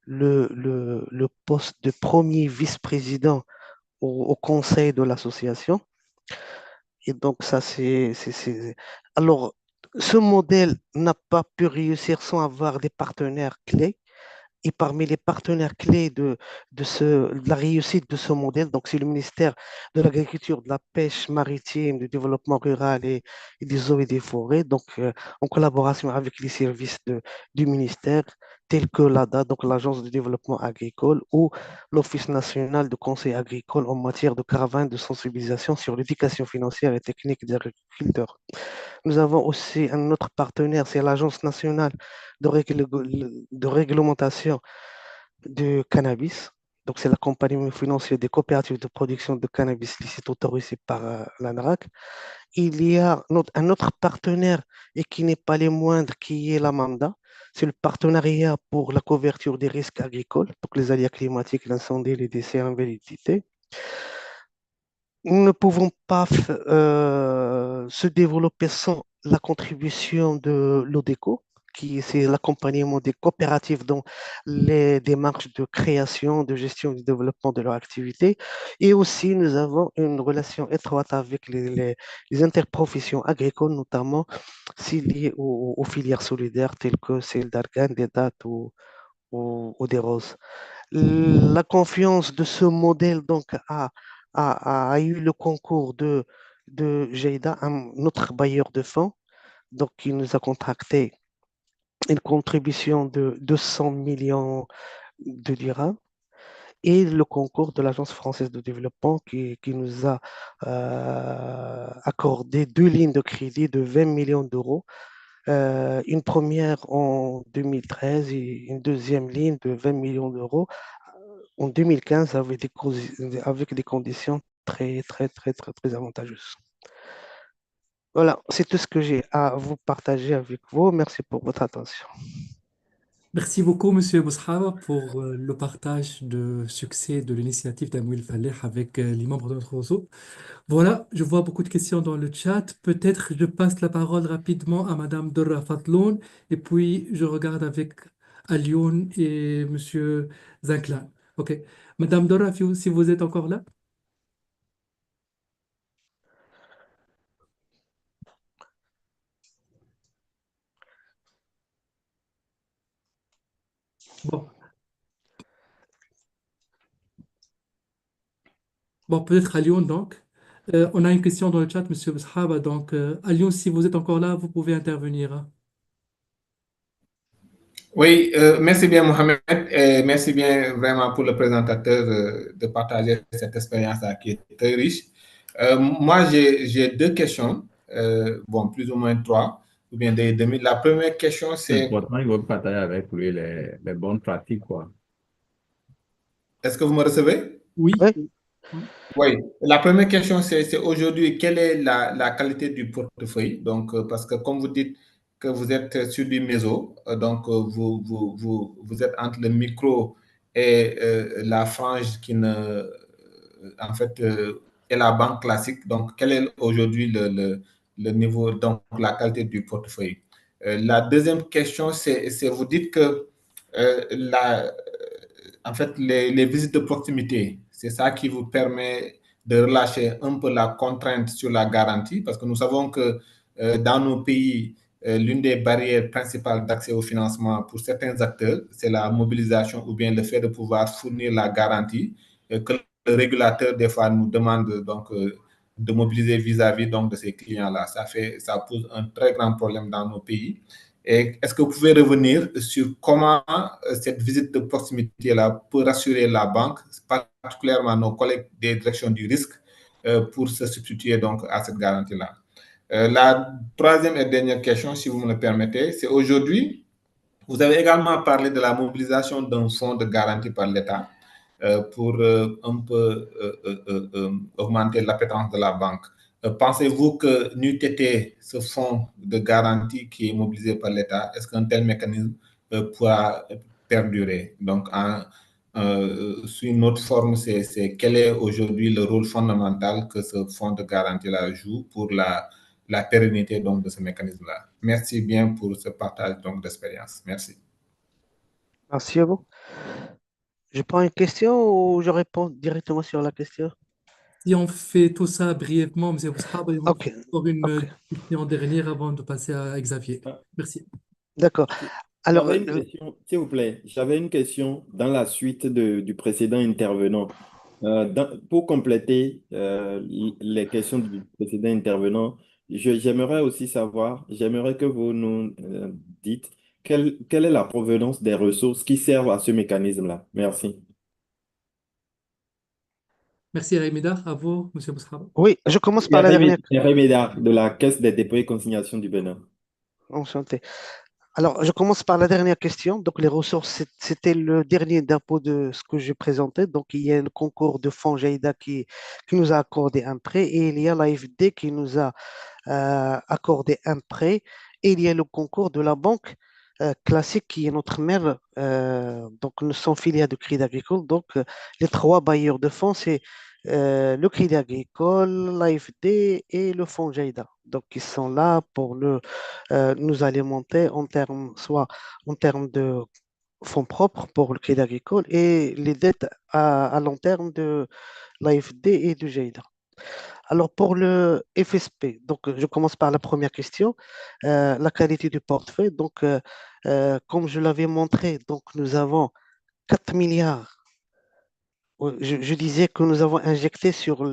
le poste de premier vice-président au conseil de l'association. Et donc ça, Alors, ce modèle n'a pas pu réussir sans avoir des partenaires clés. Et parmi les partenaires clés de la réussite de ce modèle, donc c'est le ministère de l'Agriculture, de la Pêche maritime, du Développement rural et des eaux et des forêts, donc en collaboration avec les services du ministère, tels que l'ADA, donc l'Agence de développement agricole, ou l'Office national de conseil agricole en matière de caravanes de sensibilisation sur l'éducation financière et technique des agriculteurs. Nous avons aussi un autre partenaire, c'est l'Agence nationale de réglementation du cannabis. Donc, c'est l'accompagnement financier des coopératives de production de cannabis licite autorisées par l'ANRAC. Il y a un autre partenaire et qui n'est pas les moindres, qui est la MAMDA. C'est le partenariat pour la couverture des risques agricoles, donc les aléas climatiques, l'incendie, les décès, l'invalidité. Nous ne pouvons pas se développer sans la contribution de l'ODECO, qui c'est l'accompagnement des coopératives dans les démarches de création, de gestion et de développement de leur activité. Et aussi, nous avons une relation étroite avec les interprofessions agricoles, notamment si liées aux filières solidaires telles que celles d'Argan, des dattes ou des roses. La confiance de ce modèle donc a eu le concours de Jada, un autre bailleur de fonds, donc qui nous a contracté une contribution de 200 millions de dirhams, et le concours de l'Agence française de développement qui nous a accordé deux lignes de crédit de 20 millions d'euros. Une première en 2013 et une deuxième ligne de 20 millions d'euros en 2015 avec des conditions très, très, très, très, très avantageuses. Voilà, c'est tout ce que j'ai à vous partager avec vous. Merci pour votre attention. Merci beaucoup, Monsieur Boushaba, pour le partage de succès de l'initiative d'Amouil Faleh avec les membres de notre réseau. Voilà, je vois beaucoup de questions dans le chat. Peut-être je passe la parole rapidement à Madame Dorra Fatloun et puis je regarde avec Alioun et Monsieur Zinclan. OK. Madame Dorra, si vous êtes encore là. Bon, bon peut-être Alioun donc. On a une question dans le chat, Monsieur Boushaba. Donc, Alioun, si vous êtes encore là, vous pouvez intervenir, hein. Oui, merci bien Mohamed et merci bien vraiment pour le présentateur de partager cette expérience-là qui est très riche. Moi, j'ai deux questions, bon, plus ou moins trois, ou bien des demi. La première question, C'est c'est important, il faut partager avec lui les bonnes pratiques, quoi. est-ce que vous me recevez? Oui. Oui. Oui. Oui, la première question, c'est aujourd'hui, quelle est la qualité du portefeuille? Donc, parce que comme vous dites que vous êtes sur du méso, donc vous êtes entre le micro et la frange qui ne, en fait, est la banque classique. Donc, quel est aujourd'hui le niveau, donc la qualité du portefeuille? La deuxième question, c'est vous dites que en fait, les visites de proximité, c'est ça qui vous permet de relâcher un peu la contrainte sur la garantie, parce que nous savons que dans nos pays, l'une des barrières principales d'accès au financement pour certains acteurs, c'est la mobilisation ou bien le fait de pouvoir fournir la garantie que le régulateur, des fois, nous demande donc, de mobiliser vis-à-vis donc, de ces clients-là. Ça pose un très grand problème dans nos pays. Et est-ce que vous pouvez revenir sur comment cette visite de proximité-là peut rassurer la banque, particulièrement nos collègues des directions du risque, pour se substituer donc à cette garantie-là? La troisième et dernière question, si vous me le permettez, c'est aujourd'hui, vous avez également parlé de la mobilisation d'un fonds de garantie par l'État pour un peu augmenter l'appétence de la banque. Pensez-vous que n'eût été ce fonds de garantie qui est mobilisé par l'État, est-ce qu'un tel mécanisme pourra perdurer? Donc, sous une autre forme, c'est quel est aujourd'hui le rôle fondamental que ce fonds de garantie-là joue pour la pérennité donc, de ce mécanisme-là? Merci bien pour ce partage donc, d'expérience. Merci. Merci à vous. Je prends une question ou je réponds directement sur la question? Si on fait tout ça brièvement, M. Boushaba, il me Ok, faut encore une ok, question dernière avant de passer à Xavier. Ah, Merci. d'accord. Alors, J'avais une question, s'il vous plaît. J'avais une question dans la suite du précédent intervenant. Pour compléter les questions du précédent intervenant, j'aimerais aussi savoir, j'aimerais que vous nous dites quelle est la provenance des ressources qui servent à ce mécanisme-là. Merci. Merci, Raimida. À vous, M. Boushaba. oui, je commence par la dernière. Thierry Médard, de la Caisse des dépôts et consignations du Bénin. Enchanté. Alors, je commence par la dernière question. Donc, les ressources, c'était le dernier d'impôt de ce que j'ai présenté. Donc, il y a le concours de fonds Jaïda qui nous a accordé un prêt et il y a l'AFD qui nous a accordé un prêt et il y a le concours de la banque classique qui est notre mère. Donc, nous sommes filiales de Crédit Agricole. Donc, les trois bailleurs de fonds, c'est le Crédit Agricole, l'AFD et le fonds Jaïda. Donc, ils sont là pour nous alimenter en termes, soit en termes de fonds propres pour le Crédit Agricole et les dettes à long terme de l'AFD et du Jaïda. Alors, pour le FSP, donc je commence par la première question, la qualité du portefeuille. Donc, comme je l'avais montré, donc nous avons 4 milliards. Je disais que nous avons injecté sur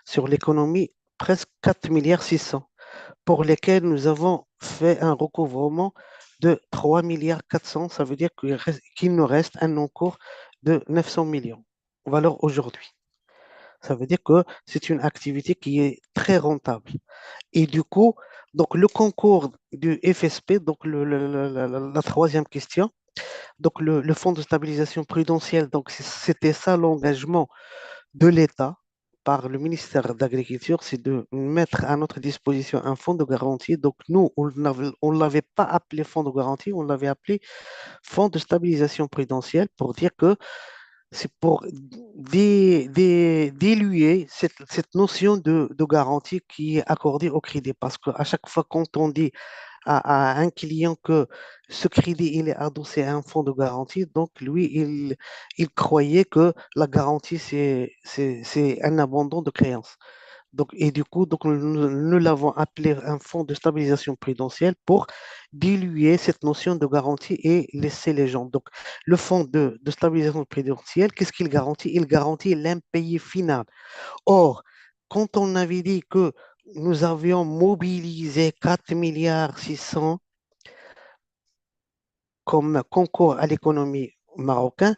sur l'économie presque 4 milliards 600, pour lesquels nous avons fait un recouvrement de 3 milliards 400. Ça veut dire qu'il nous reste un encours de 900 millions, valeur aujourd'hui. Ça veut dire que c'est une activité qui est très rentable. Et du coup, donc le concours du FSP, donc la troisième question, donc le Fonds de stabilisation prudentielle, donc c'était ça l'engagement de l'État par le ministère de l'Agriculture, c'est de mettre à notre disposition un fonds de garantie. Donc nous, on ne l'avait pas appelé fonds de garantie, on l'avait appelé fonds de stabilisation prudentielle pour dire que c'est pour diluer cette notion de garantie qui est accordée au crédit. Parce qu'à chaque fois, quand on dit à un client que ce crédit il est adossé à un fonds de garantie, donc lui, il croyait que la garantie, c'est un abandon de créance. Donc, et du coup, donc, nous l'avons appelé un fonds de stabilisation prudentielle pour diluer cette notion de garantie et laisser les gens. Donc, le fonds de stabilisation prudentielle, qu'est-ce qu'il garantit? Il garantit l'impayé final. Or, quand on avait dit que nous avions mobilisé 4 milliards 600 comme concours à l'économie marocain,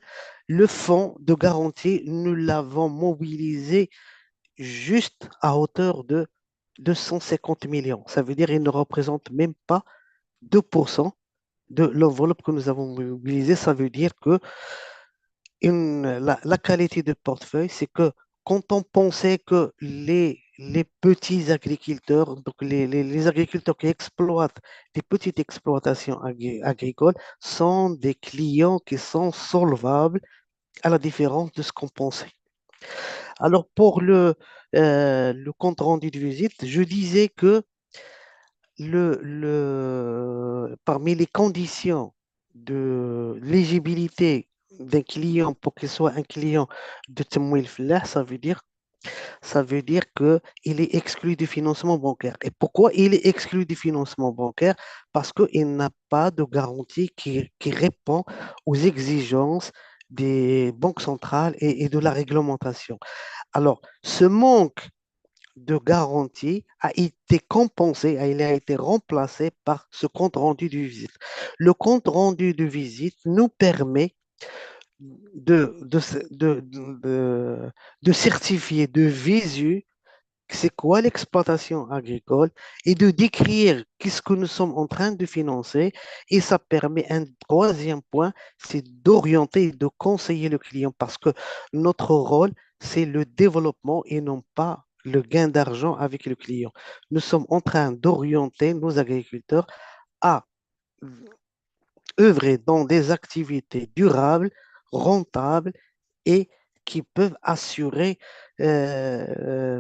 le fonds de garantie, nous l'avons mobilisé juste à hauteur de 250 millions. Ça veut dire qu'il ne représente même pas 2% de l'enveloppe que nous avons mobilisée. Ça veut dire que la qualité de portefeuille, c'est que quand on pensait que les petits agriculteurs, donc les agriculteurs qui exploitent des petites exploitations agricoles, sont des clients qui sont solvables à la différence de ce qu'on pensait. Alors, pour le compte rendu de visite, je disais que parmi les conditions de l'éligibilité d'un client pour qu'il soit un client de Temwil Flah, ça veut dire qu'il est exclu du financement bancaire. Et pourquoi il est exclu du financement bancaire? Parce qu'il n'a pas de garantie qui répond aux exigences des banques centrales et de la réglementation. Alors, ce manque de garantie a été compensé, il a été remplacé par ce compte rendu de visite. Le compte rendu de visite nous permet de, de, de, de, de certifier de visu c'est quoi l'exploitation agricole et de décrire qu'est-ce que nous sommes en train de financer. Et ça permet un troisième point, c'est d'orienter et de conseiller le client parce que notre rôle, c'est le développement et non pas le gain d'argent avec le client. Nous sommes en train d'orienter nos agriculteurs à œuvrer dans des activités durables, rentables et qui peuvent assurer la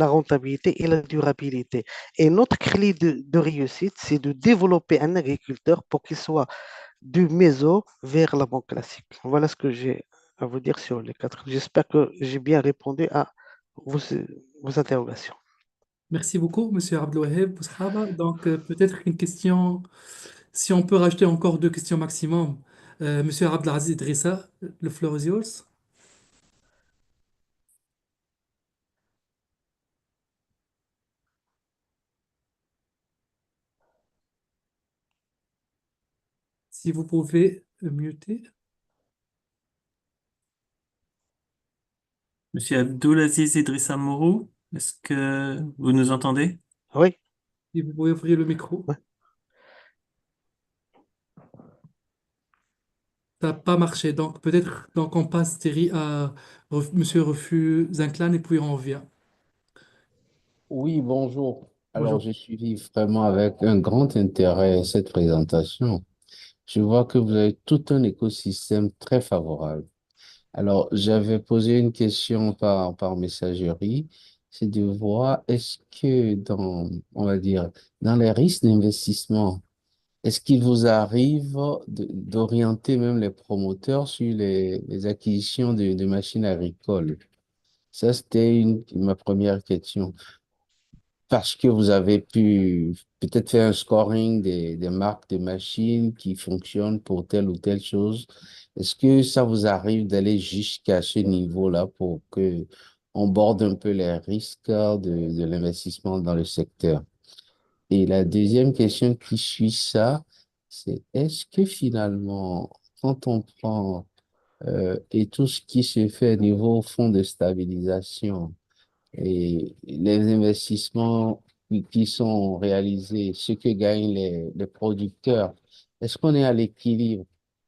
rentabilité et la durabilité. Et notre clé de réussite, c'est de développer un agriculteur pour qu'il soit du méso vers la banque classique. Voilà ce que j'ai à vous dire sur les quatre. J'espère que j'ai bien répondu à vos, vos interrogations. Merci beaucoup, Monsieur Abdelwaheb Boussraba. Donc, peut-être une question, si on peut rajouter encore deux questions maximum. Monsieur Abdelaziz Idrissa, le floor is yours. Si vous pouvez muter. Monsieur Abdulaziz Idrissa Mourou, est-ce que vous nous entendez? Oui, Si vous pouvez ouvrir le micro. ouais. Ça n'a pas marché. Donc, peut-être donc on passe, Thierry, à Monsieur Refu Zinclan et puis on revient. Oui, bonjour. Alors, Bonjour. j'ai suivi vraiment avec un grand intérêt cette présentation. Je vois que vous avez tout un écosystème très favorable. Alors, j'avais posé une question par messagerie, c'est de voir est-ce que on va dire, dans les risques d'investissement, est-ce qu'il vous arrive d'orienter même les promoteurs sur les acquisitions de machines agricoles? Ça, c'était ma première question parce que vous avez pu peut-être faire un scoring des marques de machines qui fonctionnent pour telle ou telle chose. Est-ce que ça vous arrive d'aller jusqu'à ce niveau-là pour que on borde un peu les risques de l'investissement dans le secteur. Et la deuxième question qui suit ça, c'est est-ce que finalement, quand on prend et tout ce qui se fait au niveau fonds de stabilisation et les investissements qui sont réalisés, ce que gagnent les producteurs, est-ce qu'on est à l'équilibre?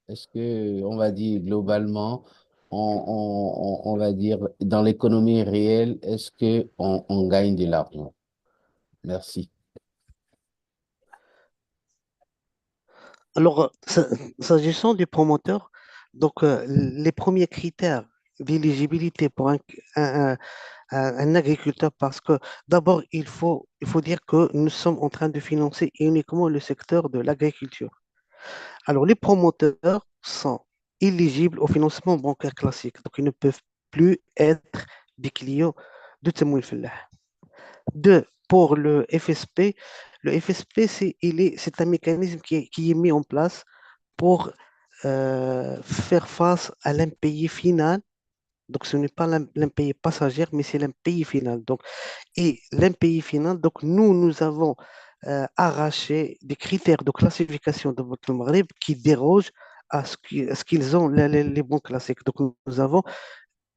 Est-ce que, on va dire globalement, on va dire dans l'économie réelle, est-ce que on gagne de l'argent? Merci. Alors, s'agissant du promoteur, donc les premiers critères d'éligibilité pour un agriculteur, parce que d'abord, il faut dire que nous sommes en train de financer uniquement le secteur de l'agriculture. Alors, les promoteurs sont éligibles au financement bancaire classique, donc ils ne peuvent plus être des clients de Temouil Fellah. Deux, pour le FSP, c'est un mécanisme qui est mis en place pour faire face à l'impayé final. Donc, ce n'est pas l'impayé passager, mais c'est l'impayé final. Donc, et l'impayé final, donc nous avons arraché des critères de classification de votre Maghreb qui dérogent à ce qu'ils ont les bons classiques. Donc, nous avons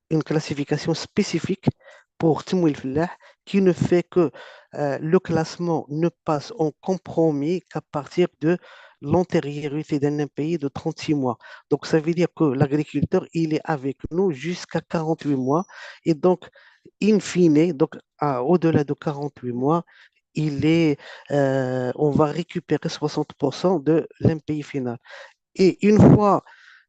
une classification spécifique pour Timouil Fellah qui ne fait que le classement ne passe en compromis qu'à partir de l'antériorité d'un impayé de 36 mois. Donc, ça veut dire que l'agriculteur, il est avec nous jusqu'à 48 mois. Et donc, in fine, donc, au-delà de 48 mois, on va récupérer 60% de l'impayé final. Et une fois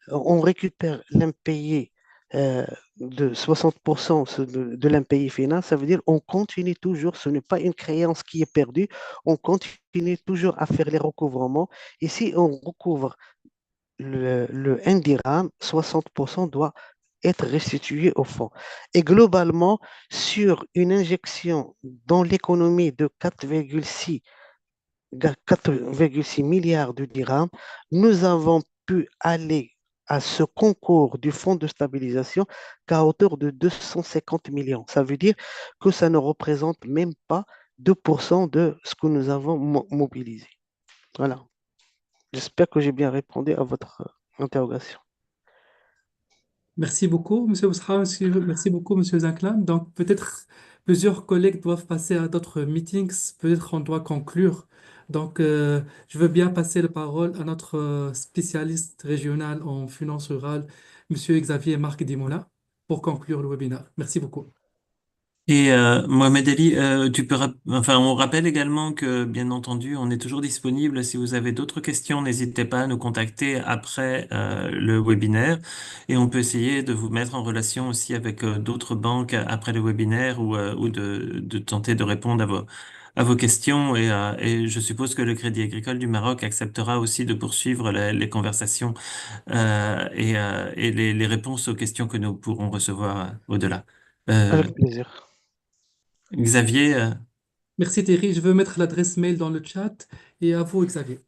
on récupère l'impayé euh, de 60% de l'impayé final, ça veut dire on continue toujours, ce n'est pas une créance qui est perdue, on continue toujours à faire les recouvrements. Et si on recouvre le 1 dirham, 60% doit être restitué au fonds. Et globalement, sur une injection dans l'économie de 4,6 milliards de dirhams, nous avons pu aller à ce concours du fonds de stabilisation qu'à hauteur de 250 millions. Ça veut dire que ça ne représente même pas 2% de ce que nous avons mobilisé. Voilà. J'espère que j'ai bien répondu à votre interrogation. Merci beaucoup, Monsieur Ousra. Merci beaucoup, Monsieur Zinklan. Donc, peut-être plusieurs collègues doivent passer à d'autres meetings. Peut-être on doit conclure. Donc, je veux bien passer la parole à notre spécialiste régional en finances rurales, Monsieur Xavier Marc Dimola, pour conclure le webinaire. Merci beaucoup. Et Mohamed Ali, enfin, on rappelle également que, bien entendu, on est toujours disponible. Si vous avez d'autres questions, n'hésitez pas à nous contacter après le webinaire, et on peut essayer de vous mettre en relation aussi avec d'autres banques après le webinaire ou de tenter de répondre à vos questions. Et je suppose que le Crédit Agricole du Maroc acceptera aussi de poursuivre les conversations et les réponses aux questions que nous pourrons recevoir au-delà. Euh, Avec plaisir. Xavier, Merci Thierry. Je veux mettre l'adresse mail dans le chat et à vous, Xavier.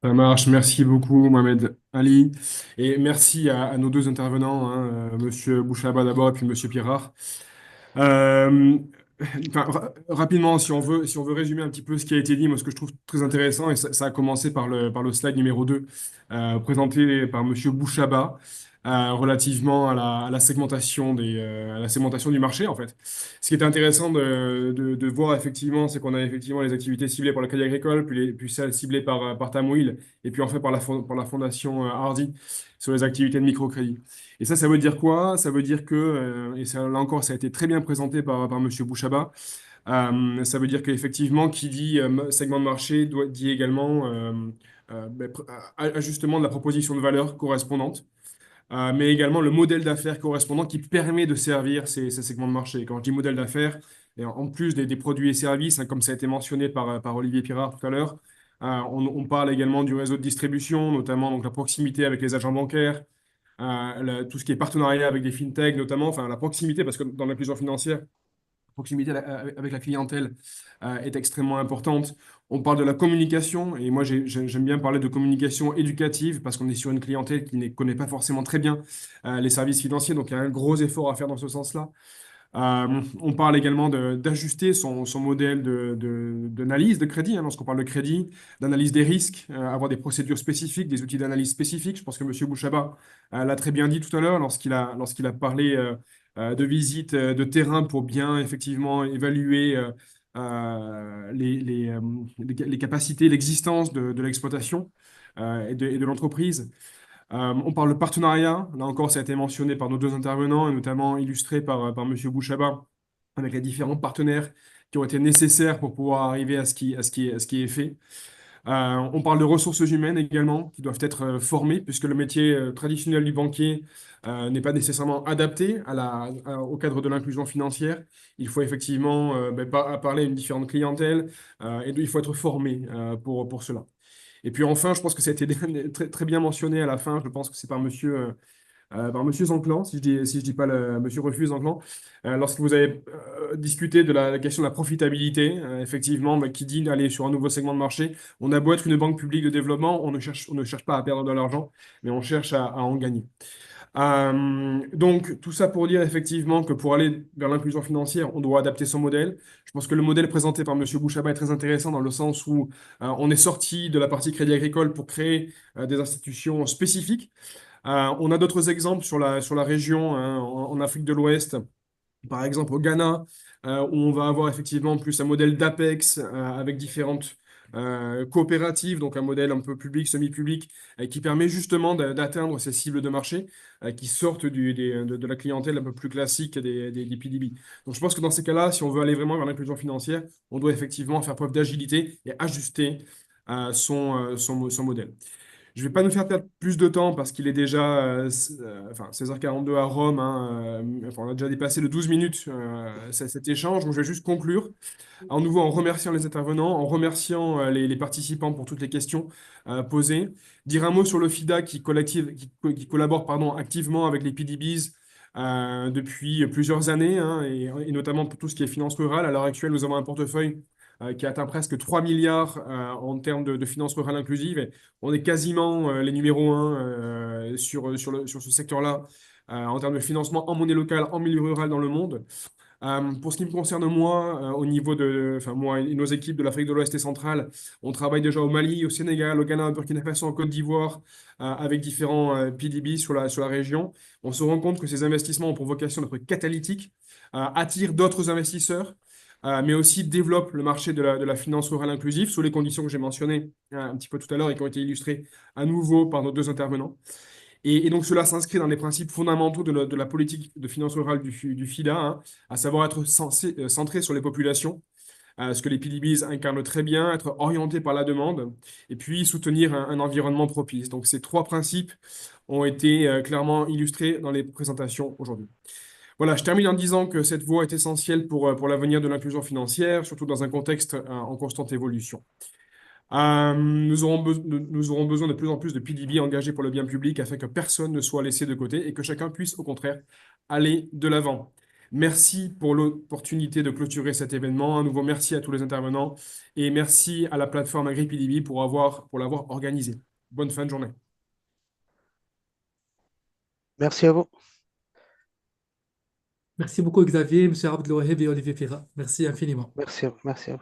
Ça marche, merci beaucoup Mohamed Ali. Et merci à nos deux intervenants, hein, Monsieur Bouchaba d'abord et puis Monsieur Pirard. Euh, enfin, rapidement, si on veut résumer un petit peu ce qui a été dit, moi ce que je trouve très intéressant, et ça a commencé par le slide numéro 2, présenté par Monsieur Bouchaba, relativement à la segmentation à la segmentation du marché, en fait. Ce qui est intéressant de voir, effectivement, c'est qu'on a effectivement les activités ciblées par le Crédit Agricole, puis celles ciblées par Tamouil, et puis en fait par la fondation Hardy sur les activités de microcrédit. Et ça veut dire quoi? Ça veut dire que, et ça, là encore, ça a été très bien présenté par Monsieur Bouchaba, ça veut dire qu'effectivement, qui dit segment de marché dit également ajustement de la proposition de valeur correspondante, mais également le modèle d'affaires correspondant qui permet de servir ces segments de marché. Quand je dis modèle d'affaires, et en plus des produits et services, hein, comme ça a été mentionné par Olivier Pirard tout à l'heure, on parle également du réseau de distribution, notamment donc, la proximité avec les agents bancaires, tout ce qui est partenariat avec des fintechs, notamment, enfin la proximité, parce que dans l'inclusion financière, la proximité avec la clientèle est extrêmement importante. On parle de la communication, et moi j'aime bien parler de communication éducative, parce qu'on est sur une clientèle qui ne connaît pas forcément très bien les services financiers, donc il y a un gros effort à faire dans ce sens-là. On parle également d'ajuster son modèle d'analyse de crédit, hein, lorsqu'on parle de crédit, d'analyse des risques, avoir des procédures spécifiques, des outils d'analyse spécifiques. Je pense que M. Bouchaba l'a très bien dit tout à l'heure lorsqu'il a parlé de visite de terrain pour bien effectivement évaluer les capacités, l'existence de l'exploitation et de l'entreprise. On parle de partenariat. Là encore, ça a été mentionné par nos deux intervenants et notamment illustré par M. Bouchaba avec les différents partenaires qui ont été nécessaires pour pouvoir arriver à ce qui est fait. On parle de ressources humaines également qui doivent être formées puisque le métier traditionnel du banquier n'est pas nécessairement adapté au cadre de l'inclusion financière. Il faut effectivement parler à une différente clientèle et il faut être formé pour cela. Et puis enfin, je pense que ça a été très, très bien mentionné à la fin, je pense que c'est par monsieur Zanclan, si je dis pas monsieur Rufus Zanclan, lorsque vous avez discuté de la question de la profitabilité, effectivement, qui dit d'aller sur un nouveau segment de marché, on a beau être une banque publique de développement, on ne cherche pas à perdre de l'argent, mais on cherche à en gagner. Donc, tout ça pour dire effectivement que pour aller vers l'inclusion financière, on doit adapter son modèle. Je pense que le modèle présenté par M. Bouchaba est très intéressant dans le sens où on est sorti de la partie crédit agricole pour créer des institutions spécifiques. On a d'autres exemples sur la région, hein, en Afrique de l'Ouest, par exemple au Ghana, où on va avoir effectivement plus un modèle d'APEX avec différentes coopératives, donc un modèle un peu public, semi-public, qui permet justement d'atteindre ces cibles de marché qui sortent de la clientèle un peu plus classique des PDB. Donc je pense que dans ces cas-là, si on veut aller vraiment vers l'inclusion financière, on doit effectivement faire preuve d'agilité et ajuster son modèle. Je ne vais pas nous faire perdre plus de temps parce qu'il est déjà 16h42 à Rome, hein, on a déjà dépassé le 12 minutes cet échange. Donc je vais juste conclure à nouveau en remerciant les intervenants, en remerciant les participants pour toutes les questions posées. Dire un mot sur le FIDA qui collabore activement avec les PDBs depuis plusieurs années, hein, et notamment pour tout ce qui est finance rurale. À l'heure actuelle, nous avons un portefeuille qui atteint presque 3 milliards en termes de finances rurales inclusives. Et on est quasiment les numéros 1 sur ce secteur-là en termes de financement en monnaie locale, en milieu rural dans le monde. Pour ce qui me concerne moi, au niveau moi et nos équipes de l'Afrique de l'Ouest et centrale, on travaille déjà au Mali, au Sénégal, au Ghana, au Burkina Faso, en Côte d'Ivoire, avec différents PDB sur la région. On se rend compte que ces investissements ont pour vocation d'être catalytiques, attirent d'autres investisseurs, mais aussi développent le marché de la finance rurale inclusive sous les conditions que j'ai mentionnées un petit peu tout à l'heure et qui ont été illustrées à nouveau par nos deux intervenants. Et donc cela s'inscrit dans les principes fondamentaux de la politique de finance rurale du FIDA, hein, à savoir être centré sur les populations, ce que les PDBs incarnent très bien, être orienté par la demande, et puis soutenir un environnement propice. Donc ces trois principes ont été clairement illustrés dans les présentations aujourd'hui. Voilà, je termine en disant que cette voie est essentielle pour l'avenir de l'inclusion financière, surtout dans un contexte en constante évolution. Nous aurons besoin de plus en plus de PDB engagés pour le bien public afin que personne ne soit laissé de côté et que chacun puisse au contraire aller de l'avant. Merci pour l'opportunité de clôturer cet événement. À nouveau, merci à tous les intervenants et merci à la plateforme AgriPDB pour l'avoir organisé. Bonne fin de journée. Merci à vous. Merci beaucoup Xavier, M. Abdelouaheb et Olivier Pira. Merci infiniment. Merci à vous.